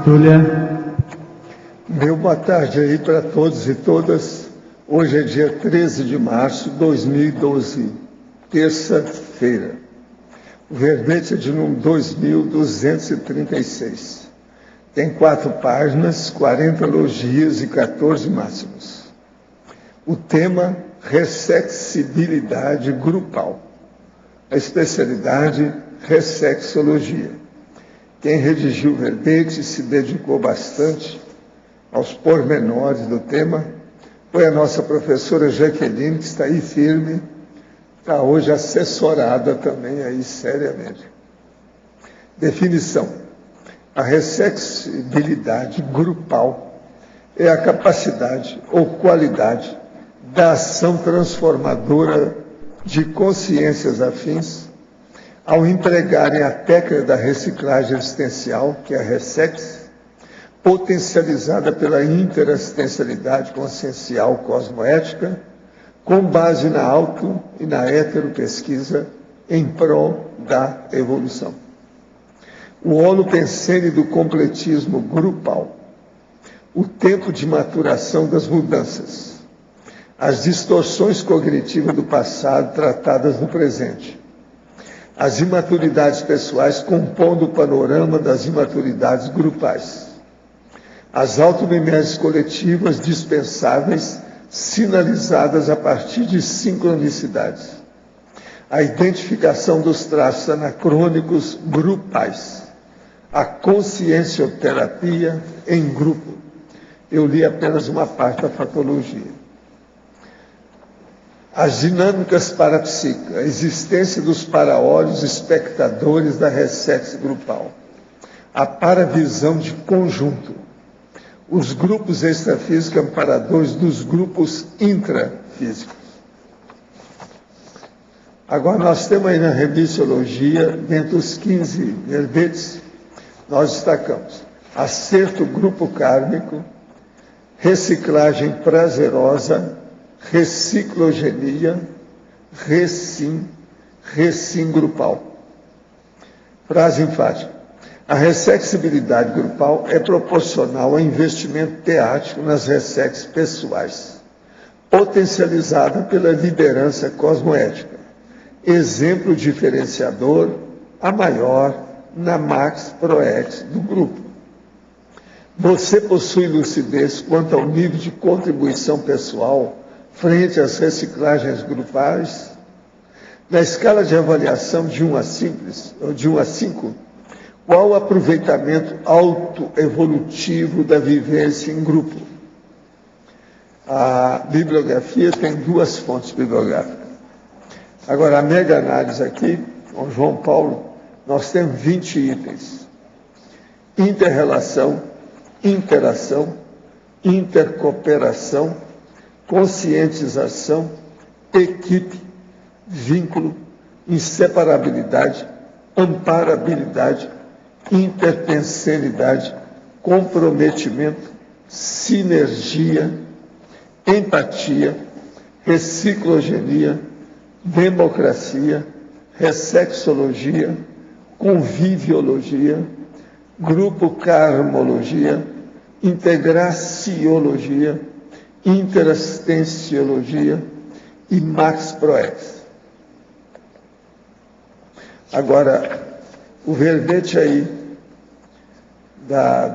Túlia. Meu boa tarde aí para todos e todas. Hoje é dia 13 de março de 2012, terça-feira. O verbete é de número 2236. Tem 4 páginas, 40 elogios e 14 máximos. O tema, ressexibilidade grupal. A especialidade, ressexologia. Quem redigiu o verbete se dedicou bastante aos pormenores do tema foi a nossa professora Jaqueline, que está aí firme, está hoje assessorada também aí seriamente. Definição. A ressexibilidade grupal é a capacidade ou qualidade da ação transformadora de consciências afins ao empregarem a técnica da reciclagem existencial, que é a ressex, potencializada pela interassistencialidade consciencial cosmoética, com base na auto e na heteropesquisa em prol da evolução. O holopensene do completismo grupal, o tempo de maturação das mudanças, as distorções cognitivas do passado tratadas no presente, as imaturidades pessoais compondo o panorama das imaturidades grupais, as automimeses coletivas dispensáveis sinalizadas a partir de sincronicidades, a identificação dos traços anacrônicos grupais, a consciencioterapia em grupo. Eu li apenas uma parte da patologia. As dinâmicas parapsíquicas, a existência dos para-olhos espectadores da ressex grupal, a paravisão de conjunto, os grupos extrafísicos amparadores dos grupos intrafísicos. Agora, nós temos aí na remissiologia, dentre os 15 verbetes, nós destacamos acerto grupo kármico, reciclagem prazerosa, reciclogenia, recim grupal. Frase enfática. A ressexibilidade grupal é proporcional ao investimento teático nas ressex pessoais, potencializada pela liderança cosmoética, exemplo diferenciador, a maior na max proex do grupo. Você possui lucidez quanto ao nível de contribuição pessoal frente às reciclagens grupais? Na escala de avaliação de 1 a 5, qual o aproveitamento autoevolutivo da vivência em grupo? A bibliografia tem 2 fontes bibliográficas. Agora, a mega análise aqui, com João Paulo, nós temos 20 itens. Interrelação, interação, intercooperação, conscientização, equipe, vínculo, inseparabilidade, amparabilidade, interpensenidade, comprometimento, sinergia, empatia, reciclogenia, democracia, ressexologia, conviviologia, grupo karmologia, integraciologia, interassistenciologia e max proex. Agora, o verbete aí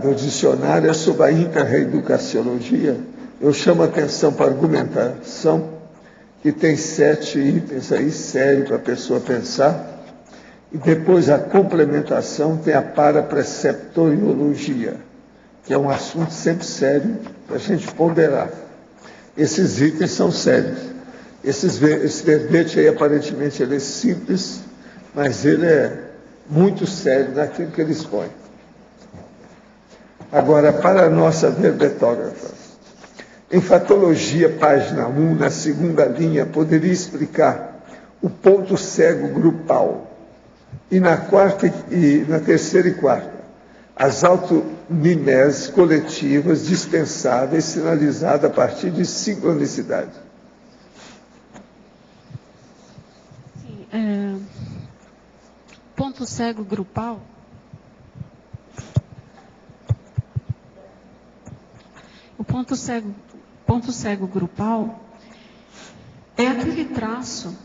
do dicionário é sobre a inter-reeducaciologia. Eu chamo a atenção para a argumentação, que tem 7 itens aí sérios para a pessoa pensar. E depois a complementação tem a parapreceptoriologia, que é um assunto sempre sério para a gente ponderar. Esses itens são sérios. Esse verbete aí, aparentemente, ele é simples, mas ele é muito sério naquilo que ele expõe. Agora, para a nossa verbetógrafa, em Fatologia, página 1, na segunda linha, poderia explicar o ponto cego grupal. E na terceira e quarta, as automimeses coletivas dispensáveis sinalizadas a partir de sincronicidade. Sim, ponto cego grupal O ponto cego grupal é aquele traço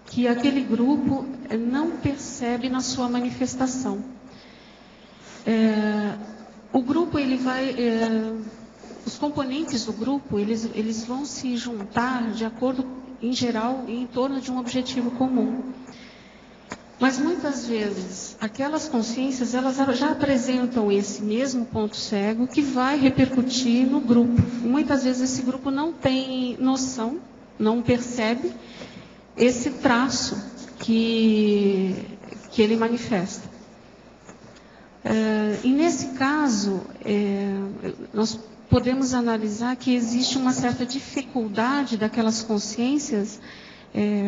que aquele grupo não percebe na sua manifestação. O grupo, os componentes do grupo, eles vão se juntar de acordo, em geral, em torno de um objetivo comum. Mas muitas vezes, aquelas consciências, elas já apresentam esse mesmo ponto cego que vai repercutir no grupo. E muitas vezes esse grupo não tem noção, não percebe esse traço que ele manifesta. E nesse caso, nós podemos analisar que existe uma certa dificuldade daquelas consciências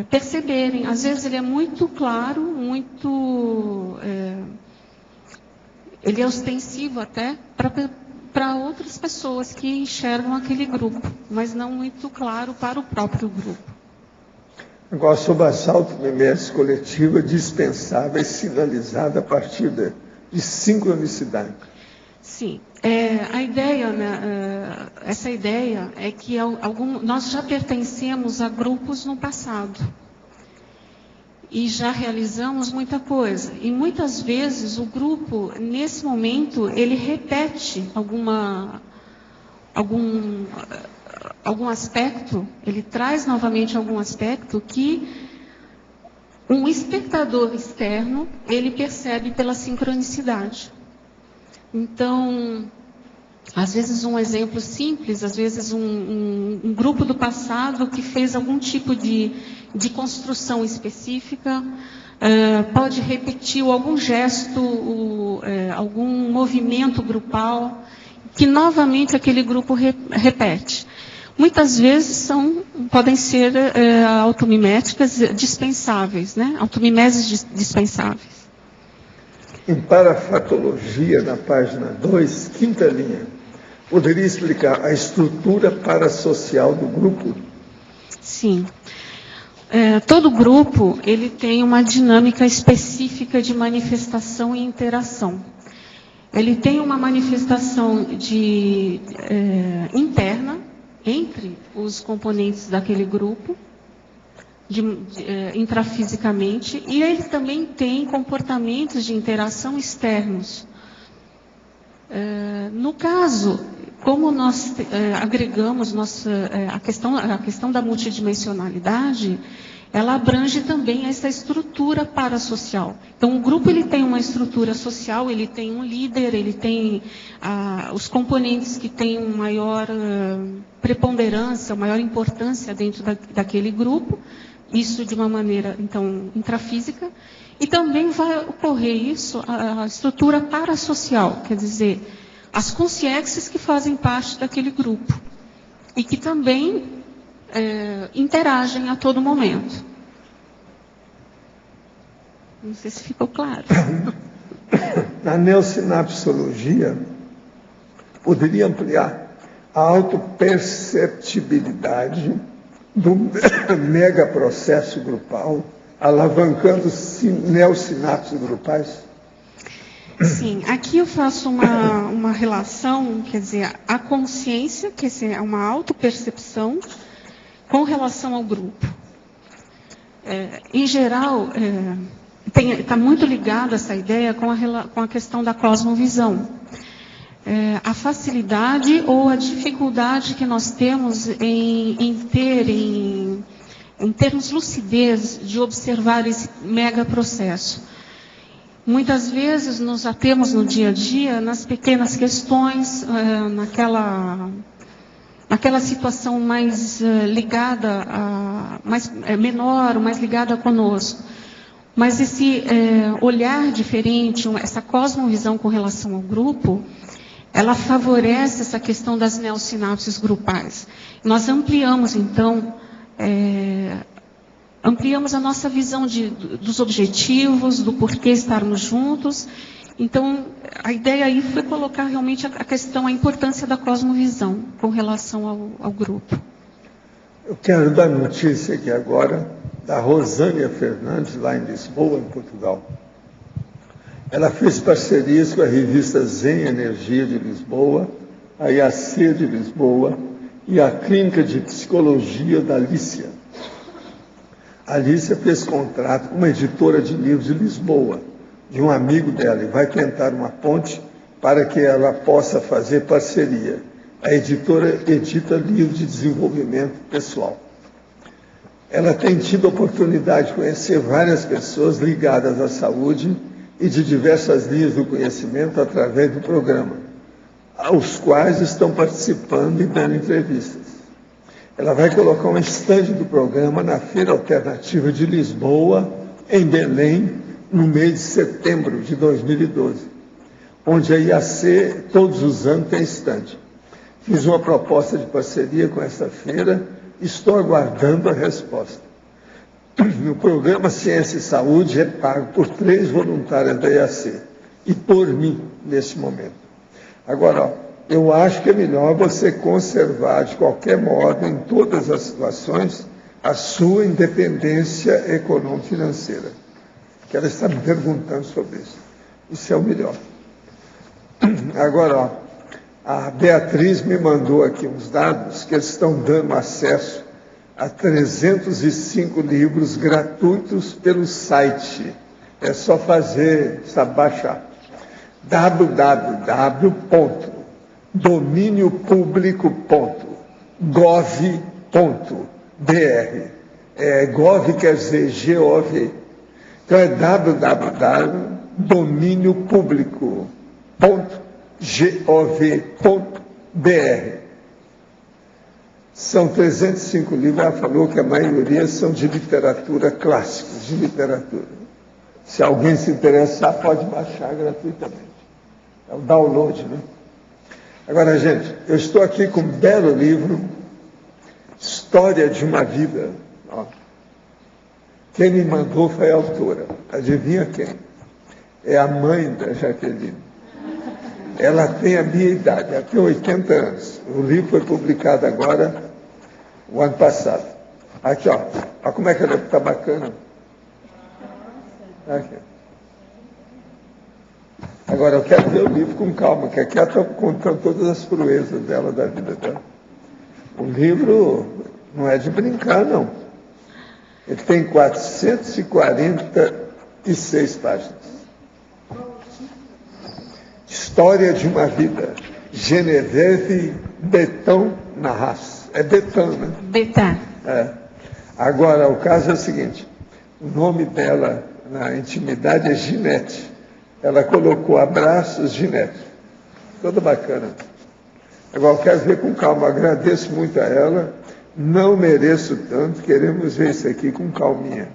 perceberem. Às vezes ele é muito claro, ele é ostensivo até para outras pessoas que enxergam aquele grupo, mas não muito claro para o próprio grupo. Agora, sobre as automemeses coletivas dispensáveis sinalizadas a partir de sincronicidade. Sim. A ideia, né, essa ideia é que nós já pertencemos a grupos no passado. E já realizamos muita coisa. E muitas vezes o grupo, nesse momento, ele repete algum aspecto, ele traz novamente algum aspecto que um espectador externo, ele percebe pela sincronicidade. Então, às vezes um exemplo simples, às vezes um grupo do passado que fez algum tipo de construção específica, pode repetir algum gesto, algum movimento grupal, que novamente aquele grupo repete. Muitas vezes podem ser automiméticas dispensáveis, né? Automimeses dispensáveis. Em parafatologia, na página 2, quinta linha, poderia explicar a estrutura parasocial do grupo? Sim. Todo grupo ele tem uma dinâmica específica de manifestação e interação. Ele tem uma manifestação interna entre os componentes daquele grupo, intrafisicamente, e ele também tem comportamentos de interação externos. No caso, como nós agregamos a questão da multidimensionalidade, ela abrange também essa estrutura parasocial. Então, o grupo ele tem uma estrutura social, ele tem um líder, ele tem os componentes que têm uma maior preponderância, maior importância dentro daquele grupo, isso de uma maneira, então, intrafísica, e também vai ocorrer isso, a estrutura parasocial, quer dizer, as consciências que fazem parte daquele grupo, e que também interagem a todo momento. Não sei se ficou claro. Na neossinapsologia, poderia ampliar a autoperceptibilidade do megaprocesso grupal, alavancando neossinapses grupais? Sim, aqui eu faço uma relação, quer dizer, a consciência, que é uma autopercepção, com relação ao grupo. Em geral, está muito ligada essa ideia com a questão da cosmovisão. A facilidade ou a dificuldade que nós temos em termos lucidez de observar esse mega processo. Muitas vezes nos atemos no dia a dia nas pequenas questões, naquela situação mais ligada, menor, mais ligada conosco. Mas esse olhar diferente, essa cosmovisão com relação ao grupo, ela favorece essa questão das neossinapses grupais. Nós ampliamos, então, ampliamos a nossa visão dos objetivos, do porquê estarmos juntos. Então, a ideia aí foi colocar realmente a questão, a importância da cosmovisão com relação ao grupo. Eu quero dar notícia aqui agora da Rosânia Fernandes, lá em Lisboa, em Portugal. Ela fez parcerias com a revista Zen Energia de Lisboa a IAC de Lisboa e a Clínica de Psicologia da Alicia. A Alicia fez contrato com uma editora de livros de Lisboa, de um amigo dela, e vai tentar uma ponte para que ela possa fazer parceria. A editora edita livros de desenvolvimento pessoal. Ela tem tido a oportunidade de conhecer várias pessoas ligadas à saúde e de diversas linhas do conhecimento através do programa, aos quais estão participando e dando entrevistas. Ela vai colocar um estande do programa na Feira Alternativa de Lisboa, em Belém, no mês de setembro de 2012, onde a IAC, todos os anos, tem estande. Fiz uma proposta de parceria com essa feira, estou aguardando a resposta. O programa Ciência e Saúde é pago por 3 voluntárias da IAC e por mim, nesse momento. Agora, eu acho que é melhor você conservar, de qualquer modo, em todas as situações, a sua independência econômico-financeira. Que ela está me perguntando sobre isso. Isso é o melhor. Agora, a Beatriz me mandou aqui uns dados que eles estão dando acesso a 305 livros gratuitos pelo site. É só fazer, sabe, baixar. www.dominiopublico.gov.br. Gov quer dizer G-O-V. Então é www.dominiopublico.gov.br. São 305 livros, ela falou que a maioria são de literatura clássica, de literatura. Se alguém se interessar, pode baixar gratuitamente. É o download, né? Agora, gente, eu estou aqui com um belo livro, História de uma Vida. Ó. Quem me mandou foi a autora. Adivinha quem? É a mãe da Jaqueline. Ela tem a minha idade, ela tem 80 anos. O livro foi publicado agora, o ano passado. Aqui, ó. Olha como é que ela está bacana. Aqui. Agora, eu quero ver o livro com calma, que aqui ela está contando todas as proezas dela, da vida dela. O livro não é de brincar, não. Ele tem 446 páginas. História de uma Vida. Geneviève Betão Narras. É Betão, né? Betão. É. Agora, o caso é o seguinte. O nome dela, na intimidade, é Ginete. Ela colocou abraços, Ginete. Toda bacana. Agora, eu quero ver com calma. Agradeço muito a ela. Não mereço tanto. Queremos ver isso aqui com calminha.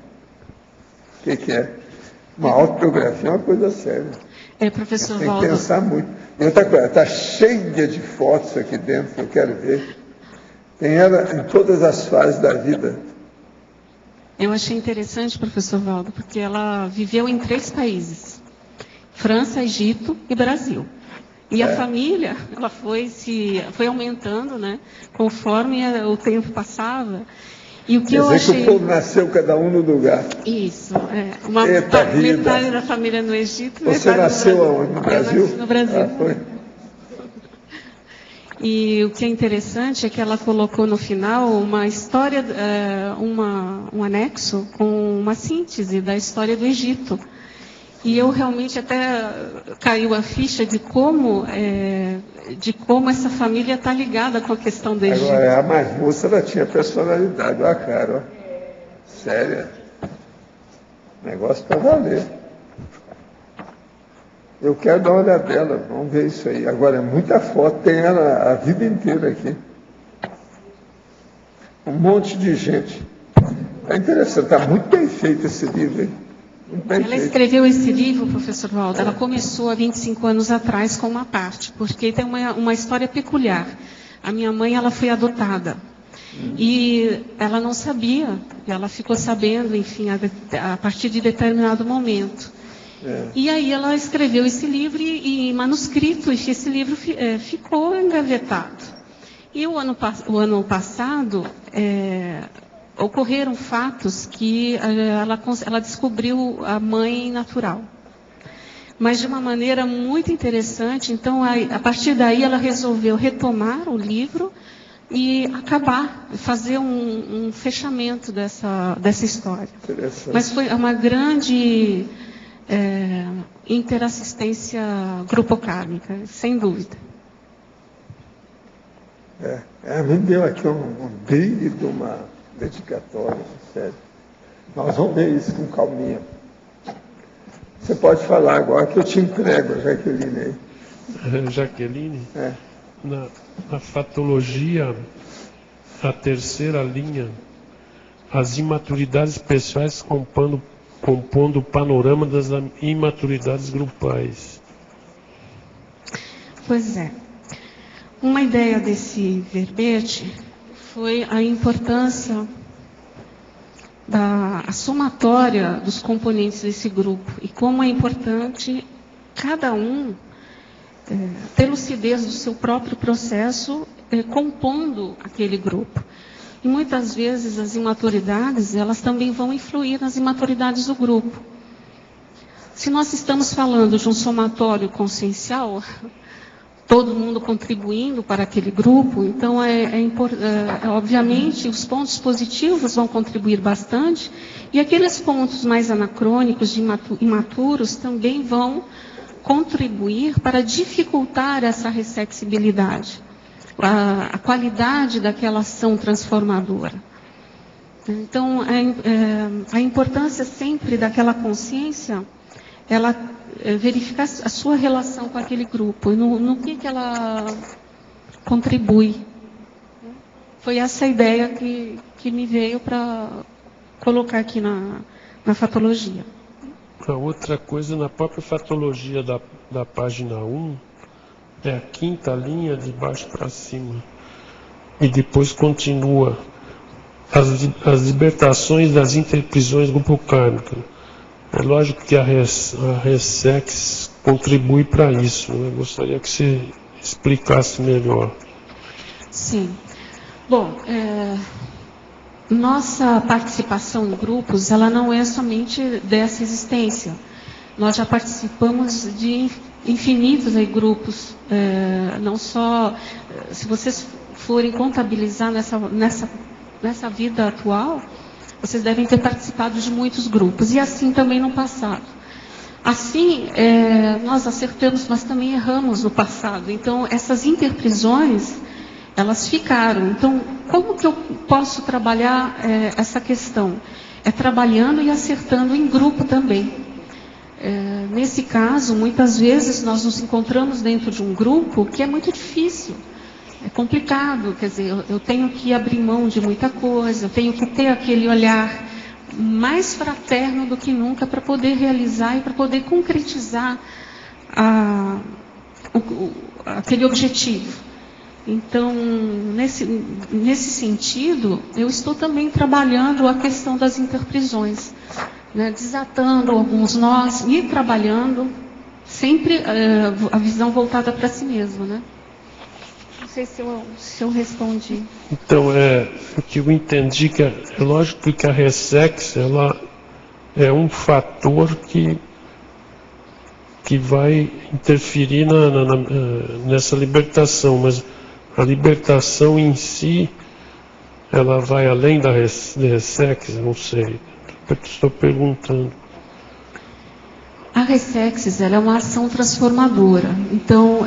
O que é? Uma autobiografia é uma coisa séria. Professor Tem Waldo. que pensar muito. E outra coisa, está cheia de fotos aqui dentro que eu quero ver. Tem ela em todas as fases da vida. Eu achei interessante, professor Waldo, porque ela viveu em 3 países. França, Egito e Brasil. E a família, ela foi aumentando, né, conforme o tempo passava. E o que eu achei... que o povo nasceu cada um no lugar. Isso. Metade da família no Egito. Você nasceu aonde? No Brasil? Eu nasci no Brasil. Foi. E o que é interessante é que ela colocou no final uma história, um anexo com uma síntese da história do Egito. E eu realmente até caiu a ficha de como essa família está ligada com a questão do Egito. Agora, a mais moça, ela tinha personalidade, olha a cara, ó. Séria. Negócio para valer. Eu quero dar uma olhadela, vamos ver isso aí. Agora, é muita foto, tem ela a vida inteira aqui. Um monte de gente. É interessante, está muito bem feito esse livro, hein? Ela escreveu esse livro, professor Waldo, ela começou há 25 anos atrás com uma parte, porque tem uma história peculiar. A minha mãe, ela foi adotada. E ela não sabia, ela ficou sabendo, enfim, a partir de determinado momento. E aí ela escreveu esse livro em manuscrito, e esse livro ficou engavetado. E o ano passado... ocorreram fatos que ela descobriu a mãe natural. mas de uma maneira muito interessante. Então, a partir daí, ela resolveu retomar o livro e acabar, fazer um fechamento dessa história. Mas foi uma grande interassistência grupocármica, sem dúvida. Me deu aqui um brilho de uma dedicatória, sério. Nós vamos ver isso com calminha. Você pode falar agora que eu te entrego a Jaqueline aí. Jaqueline? Na fatologia, a terceira linha, as imaturidades pessoais compondo o panorama das imaturidades grupais. Pois é. Uma ideia desse verbete foi a importância da somatória dos componentes desse grupo e como é importante cada um ter lucidez do seu próprio processo compondo aquele grupo. E muitas vezes as imaturidades, elas também vão influir nas imaturidades do grupo. Se nós estamos falando de um somatório consciencial, todo mundo contribuindo para aquele grupo, então obviamente os pontos positivos vão contribuir bastante e aqueles pontos mais anacrônicos, imaturos, também vão contribuir para dificultar essa ressexibilidade, a qualidade daquela ação transformadora. Então, a importância sempre daquela consciência, ela verificar a sua relação com aquele grupo, no que ela contribui. Foi essa ideia que me veio para colocar aqui na fatologia. A outra coisa, na própria fatologia da página 1, é a quinta linha de baixo para cima. E depois continua as libertações das interprisões grupocármicas. É lógico que a Ressex contribui para isso, né? Eu gostaria que você explicasse melhor. Sim. Bom, nossa participação em grupos, ela não é somente dessa existência. Nós já participamos de infinitos grupos, não só, se vocês forem contabilizar nessa vida atual, vocês devem ter participado de muitos grupos, e assim também no passado. Assim, nós acertamos, mas também erramos no passado. Então, essas interprisões, elas ficaram. Então, como que eu posso trabalhar essa questão? É trabalhando e acertando em grupo também. Nesse caso, muitas vezes nós nos encontramos dentro de um grupo que é muito difícil. É complicado, quer dizer, eu tenho que abrir mão de muita coisa, eu tenho que ter aquele olhar mais fraterno do que nunca para poder realizar e para poder concretizar aquele objetivo. Então, nesse sentido, eu estou também trabalhando a questão das interprisões, né, desatando alguns nós e trabalhando sempre a visão voltada para si mesmo, né? Não sei se eu respondi. Então, o que eu entendi que é lógico que a Ressex, ela é um fator que vai interferir nessa libertação, mas a libertação em si, ela vai além da Ressex, não sei. Eu estou perguntando. A Ressex, ela é uma ação transformadora. Então,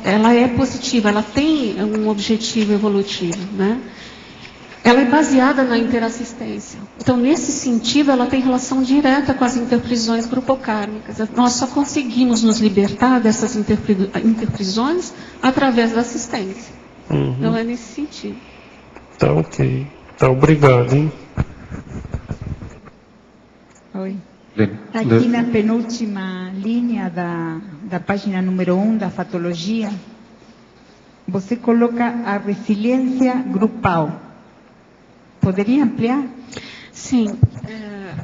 ela é positiva, ela tem um objetivo evolutivo, né? Ela é baseada na interassistência. Então, nesse sentido, ela tem relação direta com as interprisões grupocármicas. Nós só conseguimos nos libertar dessas interprisões através da assistência. Uhum. Então, é nesse sentido. Tá ok. Tá, obrigado, hein? Oi. Aqui na penúltima linha da página número 1 da fatologia, você coloca a resiliência grupal. Poderia ampliar? Sim.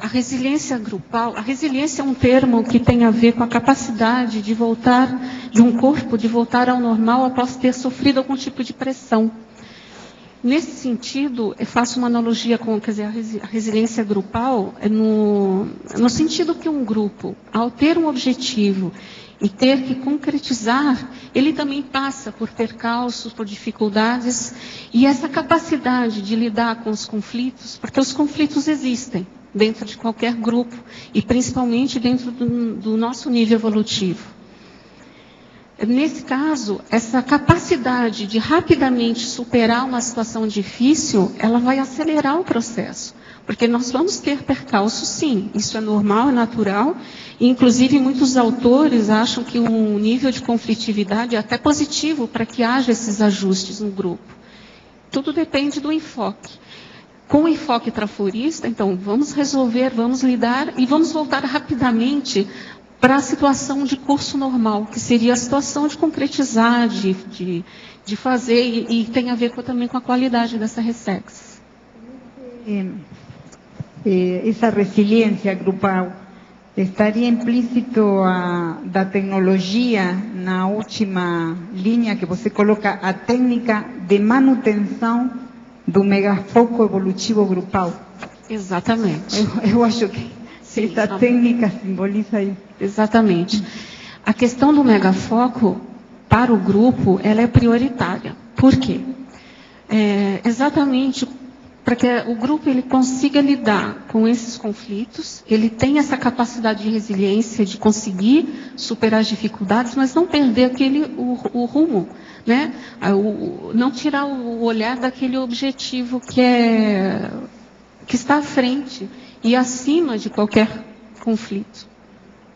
A resiliência grupal, a resiliência é um termo que tem a ver com a capacidade de voltar, de um corpo, de voltar ao normal após ter sofrido algum tipo de pressão. Nesse sentido, eu faço uma analogia com, quer dizer, a resiliência grupal, no sentido que um grupo, ao ter um objetivo e ter que concretizar, ele também passa por percalços, por dificuldades, e essa capacidade de lidar com os conflitos, porque os conflitos existem dentro de qualquer grupo, e principalmente dentro do nosso nível evolutivo. Nesse caso, essa capacidade de rapidamente superar uma situação difícil, ela vai acelerar o processo. Porque nós vamos ter percalços, sim. Isso é normal, é natural. E, inclusive, muitos autores acham que um nível de conflitividade é até positivo para que haja esses ajustes no grupo. Tudo depende do enfoque. Com o enfoque traforista, então, vamos resolver, vamos lidar e vamos voltar rapidamente para a situação de curso normal, que seria a situação de concretizar, de fazer, e tem a ver também com a qualidade dessa RESEX. Essa resiliência grupal estaria implícito da tecnologia na última linha que você coloca, a técnica de manutenção do megafoco evolutivo grupal. Exatamente. Eu acho que essa técnica simboliza isso. Exatamente. A questão do megafoco, para o grupo, ela é prioritária. Por quê? Exatamente para que o grupo ele consiga lidar com esses conflitos, ele tem essa capacidade de resiliência, de conseguir superar as dificuldades, mas não perder o rumo, né? Não tirar o olhar daquele objetivo que está à frente e acima de qualquer conflito.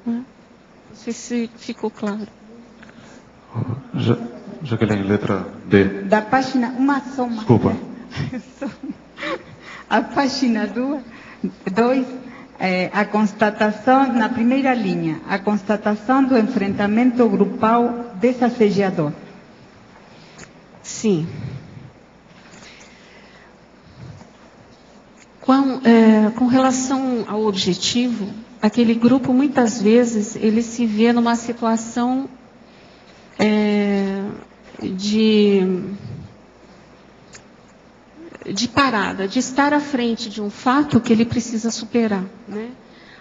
Não sei se ficou claro. Jaqueline, letra D. Da página, uma só. Desculpa. A página 2, a constatação, na primeira linha, a constatação do enfrentamento grupal desassediador. Sim. Com relação ao objetivo, aquele grupo, muitas vezes, ele se vê numa situação de parada, de estar à frente de um fato que ele precisa superar, né?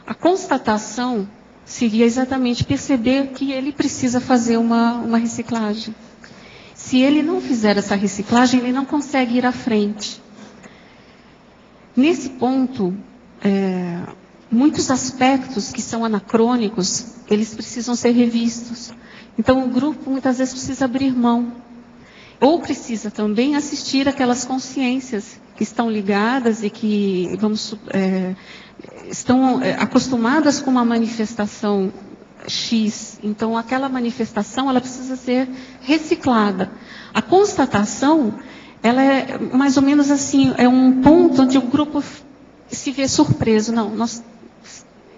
A constatação seria exatamente perceber que ele precisa fazer uma reciclagem. Se ele não fizer essa reciclagem, ele não consegue ir à frente. Nesse ponto, muitos aspectos que são anacrônicos, eles precisam ser revistos. Então, o grupo, muitas vezes, precisa abrir mão. Ou precisa também assistir aquelas consciências que estão ligadas e que estão acostumadas com uma manifestação X. Então, aquela manifestação ela precisa ser reciclada. A constatação, ela é mais ou menos assim, é um ponto onde o grupo se vê surpreso. Não, nós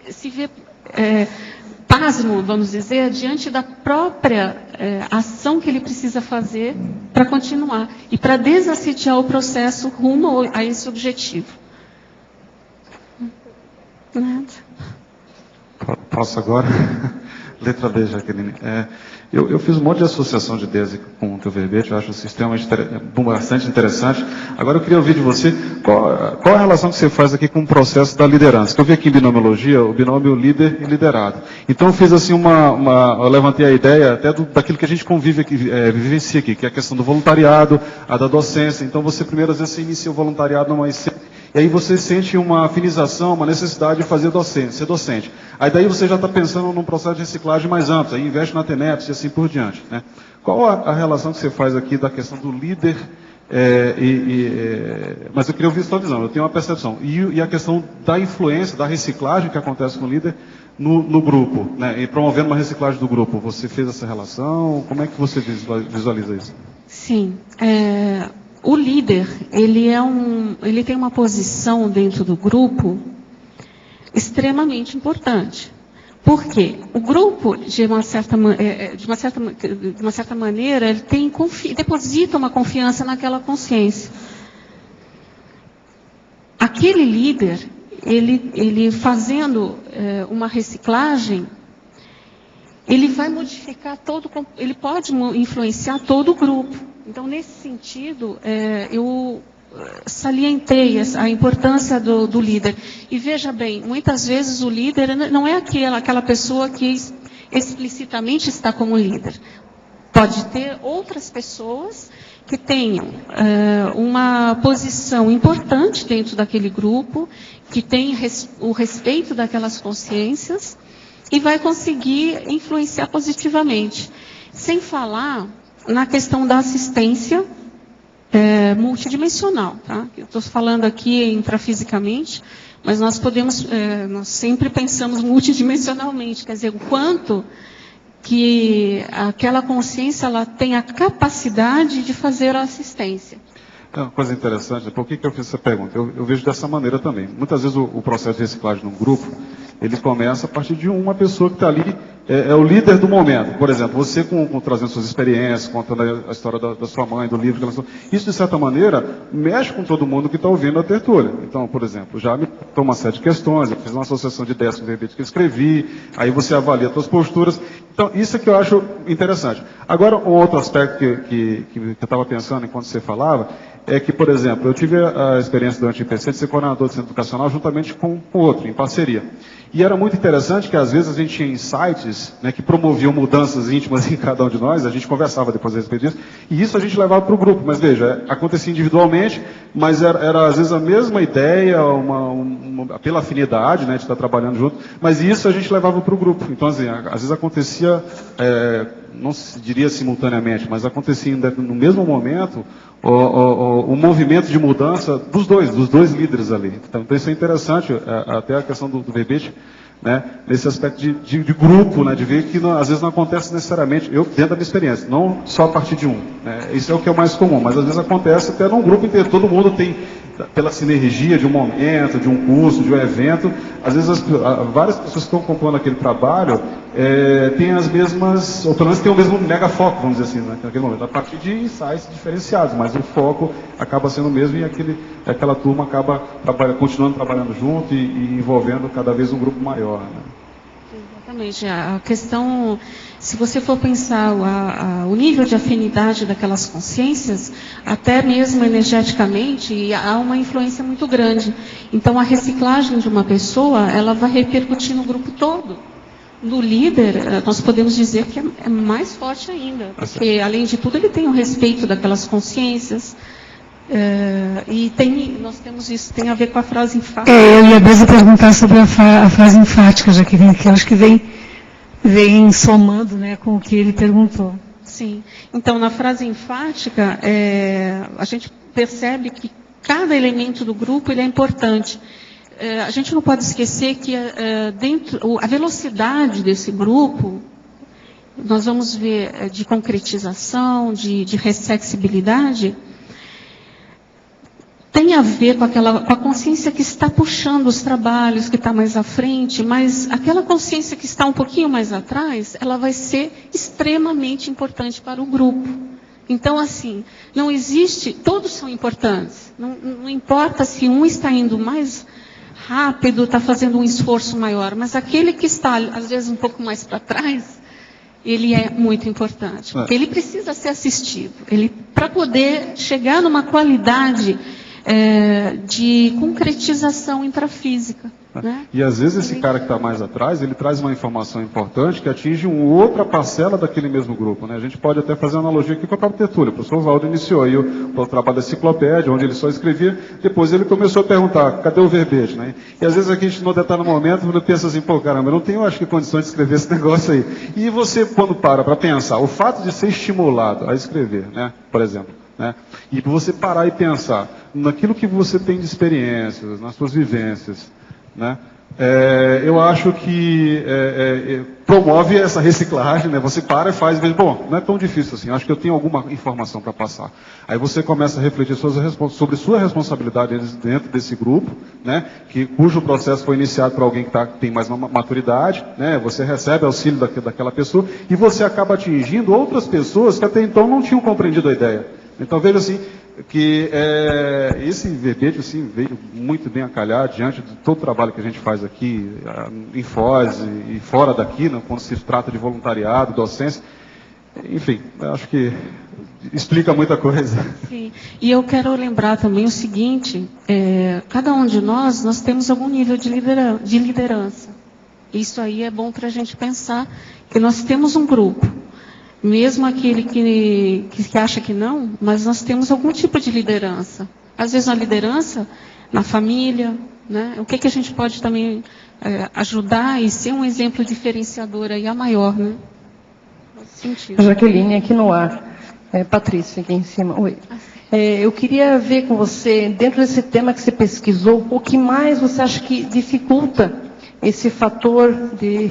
se vê pasmo, vamos dizer, diante da própria ação que ele precisa fazer para continuar e para desassediar o processo rumo a esse objetivo. Nada. Posso agora? Letra D, Jaqueline. Eu fiz um monte de associação de ideias com o teu verbete, eu acho o sistema bastante interessante. Agora eu queria ouvir de você qual a relação que você faz aqui com o processo da liderança. Que eu vi aqui em binomiologia, o binômio líder e liderado. Então eu fiz assim eu levantei a ideia até daquilo que a gente vivencia aqui, que é a questão do voluntariado, a da docência. Então você primeiro às vezes você inicia o voluntariado numa e aí você sente uma afinização, uma necessidade de fazer ser docente. Aí daí você já está pensando num processo de reciclagem mais amplo, aí investe na TENEPS e assim por diante, né? Qual a relação que você faz aqui da questão do líder, mas eu queria ouvir a sua visão, eu tenho uma percepção. E a questão da influência, da reciclagem que acontece com o líder no grupo, né? E promovendo uma reciclagem do grupo. Você fez essa relação? Como é que você visualiza isso? Sim. O líder, ele tem uma posição dentro do grupo extremamente importante. Por quê? O grupo, de uma certa maneira, ele deposita uma confiança naquela consciência. Aquele líder, ele fazendo uma reciclagem, ele vai modificar ele pode influenciar todo o grupo. Então, nesse sentido, eu salientei a importância do líder. E veja bem, muitas vezes o líder não é aquela pessoa que explicitamente está como líder. Pode ter outras pessoas que tenham uma posição importante dentro daquele grupo, que tem o respeito daquelas consciências e vai conseguir influenciar positivamente. Sem falar na questão da assistência multidimensional, tá? Eu estou falando aqui intrafisicamente, mas nós sempre pensamos multidimensionalmente, quer dizer, o quanto que aquela consciência ela tem a capacidade de fazer a assistência. Uma coisa interessante, por que eu fiz essa pergunta? Eu vejo dessa maneira também. Muitas vezes o processo de reciclagem num grupo, ele começa a partir de uma pessoa que está ali, é o líder do momento. Por exemplo, você trazendo suas experiências, contando a história da sua mãe, do livro que ela lançou. Isso, de certa maneira, mexe com todo mundo que está ouvindo a tertúlia. Então, por exemplo, já me tomou uma série de questões, eu fiz uma associação de ideias com o verbete que eu escrevi, aí você avalia as suas posturas. Então, isso é que eu acho interessante. Agora, um outro aspecto que eu estava pensando enquanto você falava, é que, por exemplo, eu tive a experiência durante o IPC de ser coordenador de centro educacional juntamente com outro, em parceria. E era muito interessante que, às vezes, a gente tinha insights, né, que promoviam mudanças íntimas em cada um de nós, a gente conversava depois a respeito disso, e isso a gente levava para o grupo. Mas, veja, acontecia individualmente, mas era às vezes, a mesma ideia, pela afinidade, né, de estar trabalhando junto, mas isso a gente levava para o grupo. Então, assim, às vezes acontecia, não se diria simultaneamente, mas acontecia no mesmo momento, o movimento de mudança dos dois líderes ali. Então isso é interessante, até a questão do verbete, né, nesse aspecto de grupo, né, de ver que às vezes não acontece necessariamente, dentro da minha experiência, não só a partir de um. Né, isso é o que é o mais comum, mas às vezes acontece até num grupo inteiro, todo mundo tem, pela sinergia de um momento, de um curso, de um evento, às vezes várias pessoas que estão compondo aquele trabalho têm as mesmas, ou pelo menos têm o mesmo mega foco, vamos dizer assim, né, naquele momento, a partir de insights diferenciados, mas o foco acaba sendo o mesmo e aquela turma acaba continuando trabalhando junto e envolvendo cada vez um grupo maior. Né? Exatamente. A questão, se você for pensar o nível de afinidade daquelas consciências, até mesmo energeticamente, há uma influência muito grande. Então, a reciclagem de uma pessoa, ela vai repercutir no grupo todo. No líder, nós podemos dizer que é mais forte ainda, porque, além de tudo, ele tem o respeito daquelas consciências. E nós temos isso, tem a ver com a frase enfática. Eu ia mesmo perguntar sobre a frase enfática, Jaqueline, que eu acho que vem somando, né, com o que ele perguntou. Sim. Então, na frase enfática, a gente percebe que cada elemento do grupo ele é importante. A gente não pode esquecer que a velocidade desse grupo, nós vamos ver de concretização, de ressexibilidade, tem a ver com a consciência que está puxando os trabalhos, que está mais à frente, mas aquela consciência que está um pouquinho mais atrás, ela vai ser extremamente importante para o grupo. Então, assim, não existe, todos são importantes. Não importa se um está indo mais rápido, está fazendo um esforço maior, mas aquele que está, às vezes, um pouco mais para trás, ele é muito importante. Porque ele precisa ser assistido. Para poder chegar numa qualidade de concretização intrafísica. Né? E às vezes esse cara que está mais atrás, ele traz uma informação importante que atinge uma outra parcela daquele mesmo grupo. Né? A gente pode até fazer uma analogia aqui com a própria tertúlia. O professor Valdo iniciou aí o trabalho da enciclopédia, onde ele só escrevia, depois ele começou a perguntar, cadê o verbete? Né? E às vezes aqui a gente não está no momento, quando pensa assim, pô, caramba, eu não tenho, acho que, condições de escrever esse negócio aí. E você, quando para pensar, o fato de ser estimulado a escrever, né, por exemplo, né, e você parar e pensar naquilo que você tem de experiências, nas suas vivências, né? Eu acho que promove essa reciclagem, né? Você para e faz, bom, não é tão difícil assim, acho que eu tenho alguma informação para passar. Aí você começa a refletir sobre sua responsabilidade dentro desse grupo, né? Cujo processo foi iniciado por alguém que tem mais maturidade, né? Você recebe auxílio daquela pessoa e você acaba atingindo outras pessoas que até então não tinham compreendido a ideia. Então veja assim, que esse verbete assim, veio muito bem a calhar diante de todo o trabalho que a gente faz aqui, em Foz e fora daqui, né, quando se trata de voluntariado, docência. Enfim, eu acho que explica muita coisa. Sim. E eu quero lembrar também o seguinte, cada um de nós temos algum nível de liderança. Isso aí é bom para a gente pensar que nós temos um grupo. Mesmo aquele que acha que não, mas nós temos algum tipo de liderança. Às vezes uma liderança na família, né? O que a gente pode também ajudar e ser um exemplo diferenciador aí a maior, né? Nesse sentido. Jaqueline, aqui no ar. Patrícia, aqui em cima. Oi. Eu queria ver com você, dentro desse tema que você pesquisou, o que mais você acha que dificulta esse fator de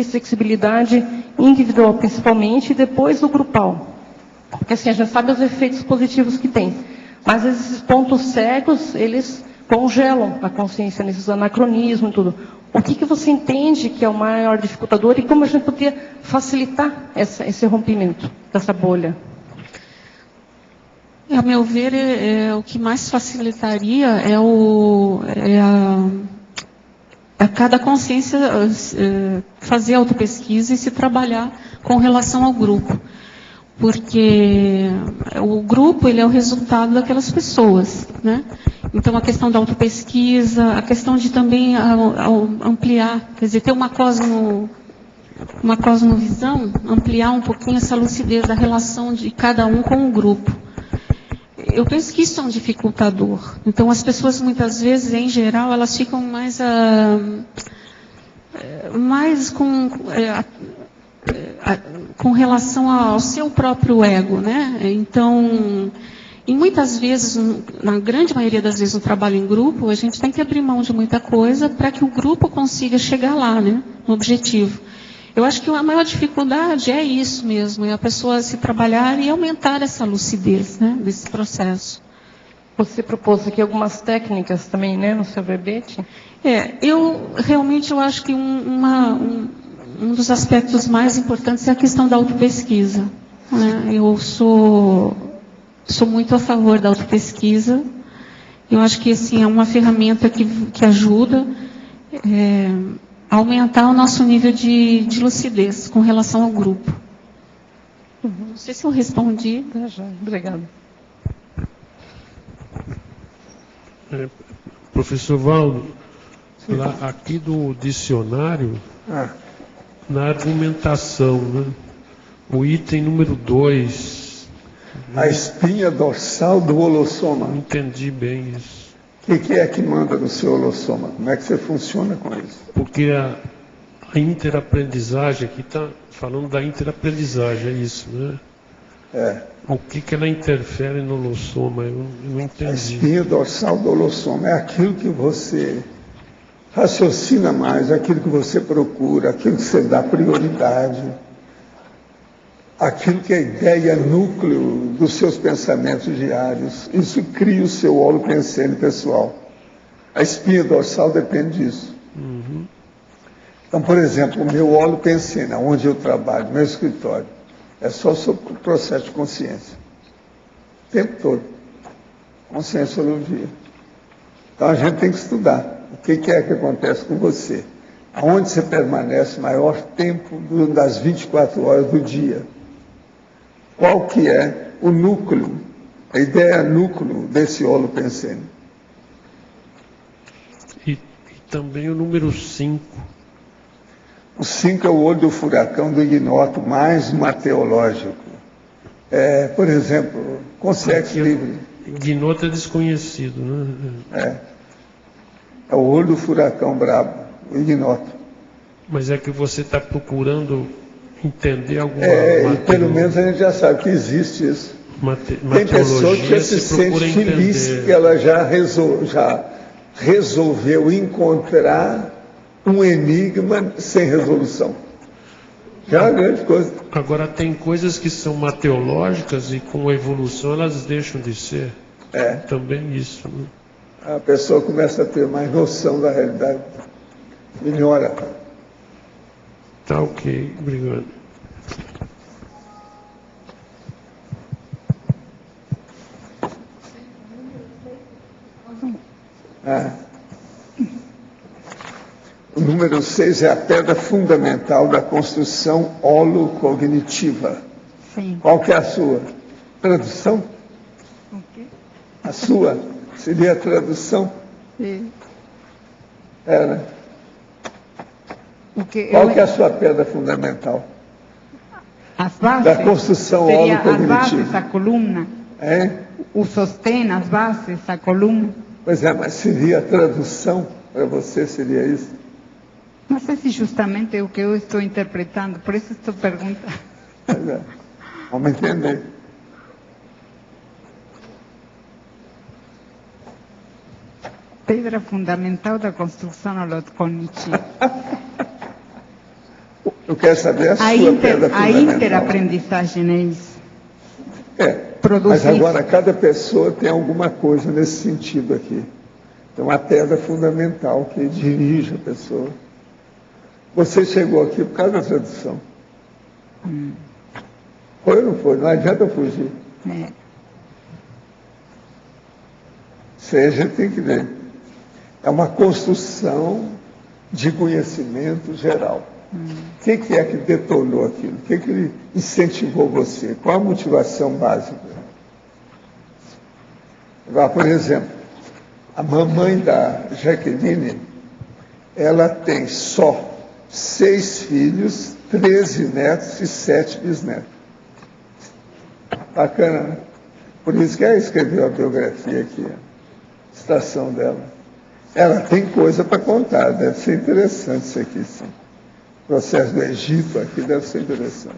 flexibilidade individual, principalmente, e depois o grupal. Porque assim, a gente sabe os efeitos positivos que tem. Mas esses pontos cegos, eles congelam a consciência nesses anacronismos e tudo. O que você entende que é o maior dificultador e como a gente poderia facilitar esse rompimento dessa bolha? A meu ver, o que mais facilitaria a cada consciência fazer autopesquisa e se trabalhar com relação ao grupo. Porque o grupo, ele é o resultado daquelas pessoas, né? Então, a questão da autopesquisa, a questão de também ampliar, quer dizer, ter uma cosmovisão, ampliar um pouquinho essa lucidez da relação de cada um com o grupo. Eu penso que isso é um dificultador. Então, as pessoas, muitas vezes, em geral, elas ficam mais com relação ao seu próprio ego, né? Então, e muitas vezes, na grande maioria das vezes, no trabalho em grupo, a gente tem que abrir mão de muita coisa para que o grupo consiga chegar lá, né? No objetivo. Eu acho que a maior dificuldade é isso mesmo, é a pessoa se trabalhar e aumentar essa lucidez, né, desse processo. Você propôs aqui algumas técnicas também, né, no seu verbete? Eu acho que um dos aspectos mais importantes é a questão da autopesquisa, né? Eu sou muito a favor da autopesquisa. Eu acho que assim, é uma ferramenta que ajuda a aumentar o nosso nível de lucidez com relação ao grupo. Não sei se eu respondi. Já. Obrigada. Professor Valdo, aqui do dicionário, na argumentação, né, o item número 2. A espinha dorsal do holossoma. Não entendi bem isso. O que é que manda no seu holossoma? Como é que você funciona com isso? Porque a interaprendizagem, aqui está falando da interaprendizagem, é isso, né? O que ela interfere no holossoma? Eu não entendi. A espinha dorsal do holossoma é aquilo que você raciocina mais, aquilo que você procura, aquilo que você dá prioridade, aquilo que é a ideia núcleo dos seus pensamentos diários. Isso cria o seu holopensene pessoal. A espinha dorsal depende disso. Uhum. Então, por exemplo, o meu holopensene, onde eu trabalho, meu escritório, é só sobre o processo de consciência. O tempo todo. Conscienciologia. Então, a gente tem que estudar. O que é que acontece com você? Aonde você permanece maior tempo das 24 horas do dia? Qual que é o núcleo, a ideia núcleo desse holopensene? E também o número 5. O 5 é o olho do furacão do ignoto, mais mateológico. Por exemplo, consciência livre. Ignoto é desconhecido, né? É o olho do furacão brabo, o ignoto. Mas é que você está procurando entender alguma e pelo menos a gente já sabe que existe isso. Tem pessoa que já se sente feliz que ela já resolveu encontrar um enigma sem resolução. Já é uma grande coisa. Agora, tem coisas que são mateológicas e com a evolução elas deixam de ser. Também isso, né? A pessoa começa a ter mais noção da realidade. Melhora. Tá ok, obrigado. O número 6 é a pedra fundamental da construção holocognitiva. Sim. Qual que é a sua? Tradução? O quê? A sua seria a tradução? Sim. Era. O que Qual que é a sua pedra fundamental? As bases. Da construção Seria as holocognitiva. bases, a coluna. Hein? O sostém, as bases, a coluna. Pois é, mas seria a tradução para você, seria isso? Não sei se justamente é o que eu estou interpretando, por isso estou perguntando. Pois é. Vamos entender. Pedra fundamental da construção holocognitiva. Eu quero saber a sua pedra A fundamental. interaprendizagem é isso. É, Produzir. mas agora cada pessoa tem alguma coisa nesse sentido aqui. Tem uma pedra fundamental que dirige a pessoa. Você chegou aqui por causa da tradução. Foi ou não foi? Não adianta fugir. É. Isso aí a gente tem que ver. É uma construção de conhecimento geral. O que é que detonou aquilo? O que ele incentivou você? Qual a motivação básica? Agora, por exemplo, a mamãe da Jaqueline, ela tem só 6 filhos, 13 netos e 7 bisnetos. Bacana, né? Por isso que ela escreveu a biografia aqui, a citação dela. Ela tem coisa para contar, deve ser interessante isso aqui, sim. O processo do Egito aqui deve ser interessante.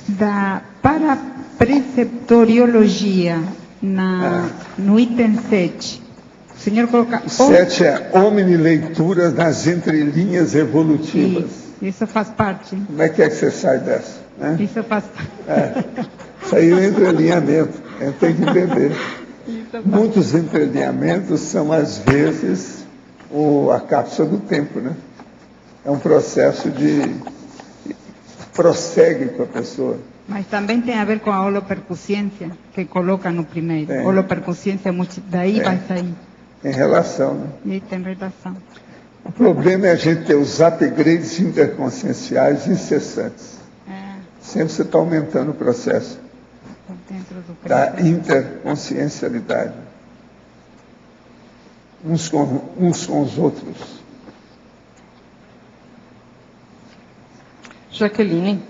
Da parapreceptoriologia, no item 7, o senhor coloca... O 7 é omni-leitura nas entrelinhas evolutivas. Isso faz parte. Como é que você sai dessa? Né? Isso faz parte. Isso aí é um entrelinhamento, a gente tem que entender. Muitos entrelinhamentos são, às vezes, a cápsula do tempo, né? É um processo de... prossegue com a pessoa. Mas também tem a ver com a holopercussiência, que coloca no primeiro. Tem. Holopercussiência, daí vai sair. Tem relação, né? E aí tem relação. O problema é a gente ter os upgrades interconscienciais incessantes. Sempre você está aumentando o processo Dentro do da processo. interconsciencialidade. Uns com os outros. Jaqueline,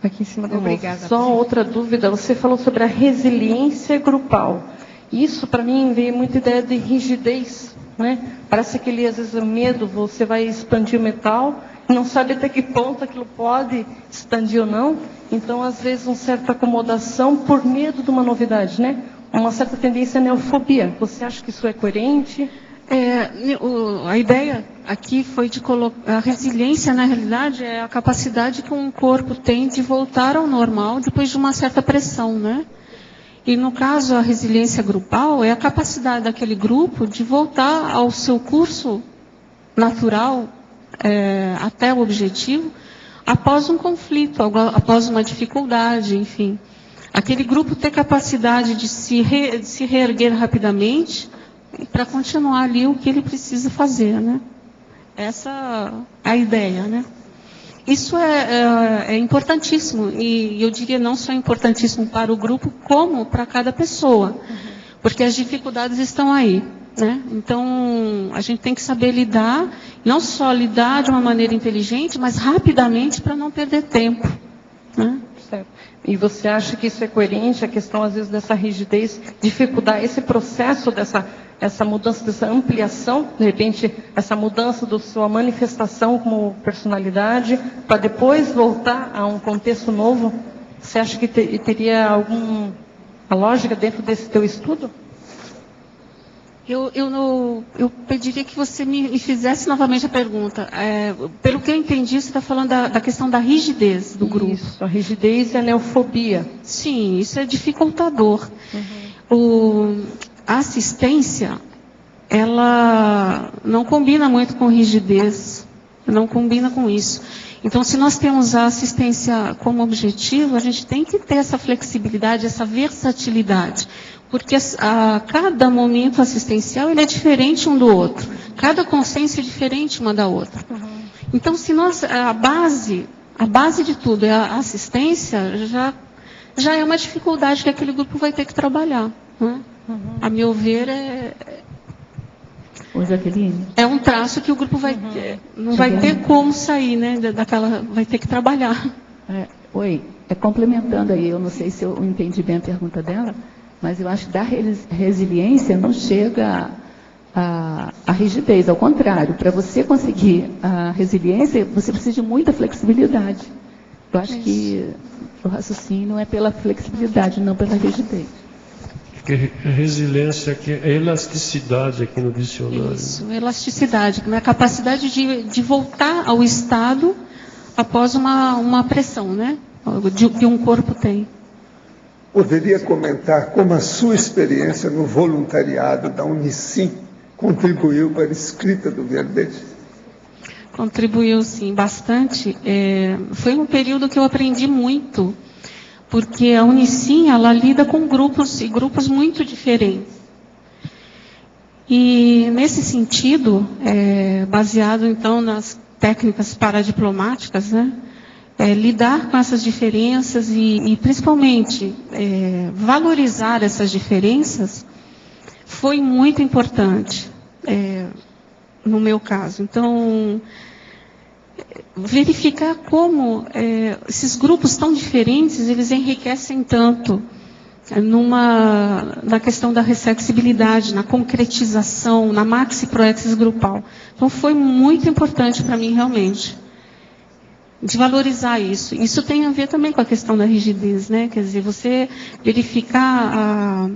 aqui em cima do Obrigada. novo. Só outra dúvida, você falou sobre a resiliência grupal. Isso, para mim, veio muita ideia de rigidez, né? Parece que às vezes, o medo, você vai expandir o metal, não sabe até que ponto aquilo pode expandir ou não. Então, às vezes, uma certa acomodação por medo de uma novidade, né? Uma certa tendência à neofobia. Você acha que isso é coerente? A ideia aqui foi de colocar... A resiliência, na realidade, é a capacidade que um corpo tem de voltar ao normal depois de uma certa pressão, né? E, no caso, a resiliência grupal é a capacidade daquele grupo de voltar ao seu curso natural, até o objetivo, após um conflito, após uma dificuldade, enfim. Aquele grupo ter capacidade de se reerguer rapidamente para continuar ali o que ele precisa fazer, né? Essa é a ideia, né? Isso é importantíssimo, e eu diria não só importantíssimo para o grupo, como para cada pessoa, porque as dificuldades estão aí, né? Então, a gente tem que saber lidar, não só lidar de uma maneira inteligente, mas rapidamente para não perder tempo, né? Certo. E você acha que isso é coerente, a questão, às vezes, dessa rigidez, dificultar esse processo essa mudança, dessa ampliação, de repente, essa mudança da sua manifestação como personalidade, para depois voltar a um contexto novo? Você acha que teria alguma lógica dentro desse teu estudo? Eu pediria que você me fizesse novamente a pergunta. Pelo que eu entendi, você está falando da questão da rigidez do grupo. Isso, a rigidez e a neofobia. Sim, isso é dificultador. A assistência, ela não combina muito com rigidez, não combina com isso. Então, se nós temos a assistência como objetivo, a gente tem que ter essa flexibilidade, essa versatilidade, porque a cada momento assistencial ele é diferente um do outro, cada consciência é diferente uma da outra. Então, se a base a base de tudo é a assistência, já é uma dificuldade que aquele grupo vai ter que trabalhar. Né? A meu ver, Ô, Jaqueline. é um traço que o grupo vai ter, não vai ter como sair, né, vai ter que trabalhar. Oi, complementando aí, eu não sei se eu entendi bem a pergunta dela, mas eu acho que da resiliência não chega a rigidez, ao contrário, para você conseguir a resiliência, você precisa de muita flexibilidade. Eu acho que o raciocínio é pela flexibilidade, não pela rigidez. Porque resiliência aqui é elasticidade aqui no dicionário. Isso, elasticidade, que é a capacidade de voltar ao estado após uma pressão, né? Que um corpo tem. Poderia comentar como a sua experiência no voluntariado da Unicim contribuiu para a escrita do verbete? Contribuiu, sim, bastante. Foi um período que eu aprendi muito, porque a Unicim, ela lida com grupos muito diferentes. E, nesse sentido, baseado, então, nas técnicas paradiplomáticas, né, lidar com essas diferenças e principalmente, valorizar essas diferenças foi muito importante, no meu caso. Então, verificar como esses grupos tão diferentes, eles enriquecem tanto na questão da reflexibilidade, na concretização, na maxi-proexis grupal. Então, foi muito importante para mim, realmente, de valorizar isso. Isso tem a ver também com a questão da rigidez, né? Quer dizer, você verificar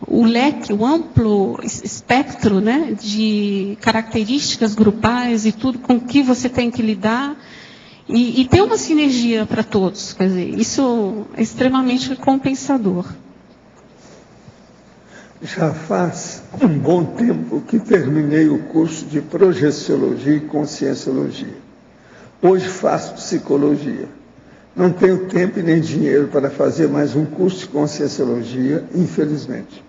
o leque, o amplo espectro, né, de características grupais e tudo com que você tem que lidar e ter uma sinergia para todos. Quer dizer, isso é extremamente compensador. Já faz um bom tempo que terminei o curso de Projeciologia e Conscienciologia. Hoje faço Psicologia. Não tenho tempo e nem dinheiro para fazer mais um curso de Conscienciologia, infelizmente.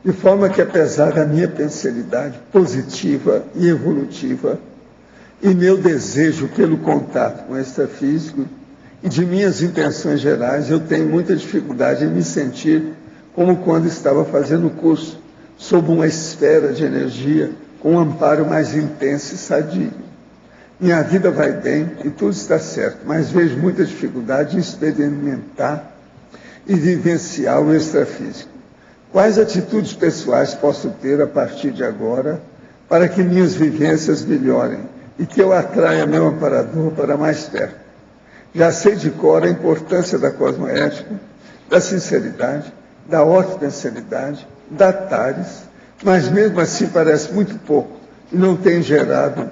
De forma que, apesar da minha pensalidade positiva e evolutiva, e meu desejo pelo contato com o extrafísico, e de minhas intenções gerais, eu tenho muita dificuldade em me sentir como quando estava fazendo o curso, sob uma esfera de energia, com um amparo mais intenso e sadio. Minha vida vai bem e tudo está certo, mas vejo muita dificuldade em experimentar e vivenciar o extrafísico. Quais atitudes pessoais posso ter a partir de agora para que minhas vivências melhorem e que eu atraia meu amparador para mais perto? Já sei de cor a importância da cosmoética, da sinceridade, da ortopensalidade, da TARES, mas mesmo assim parece muito pouco e não tem gerado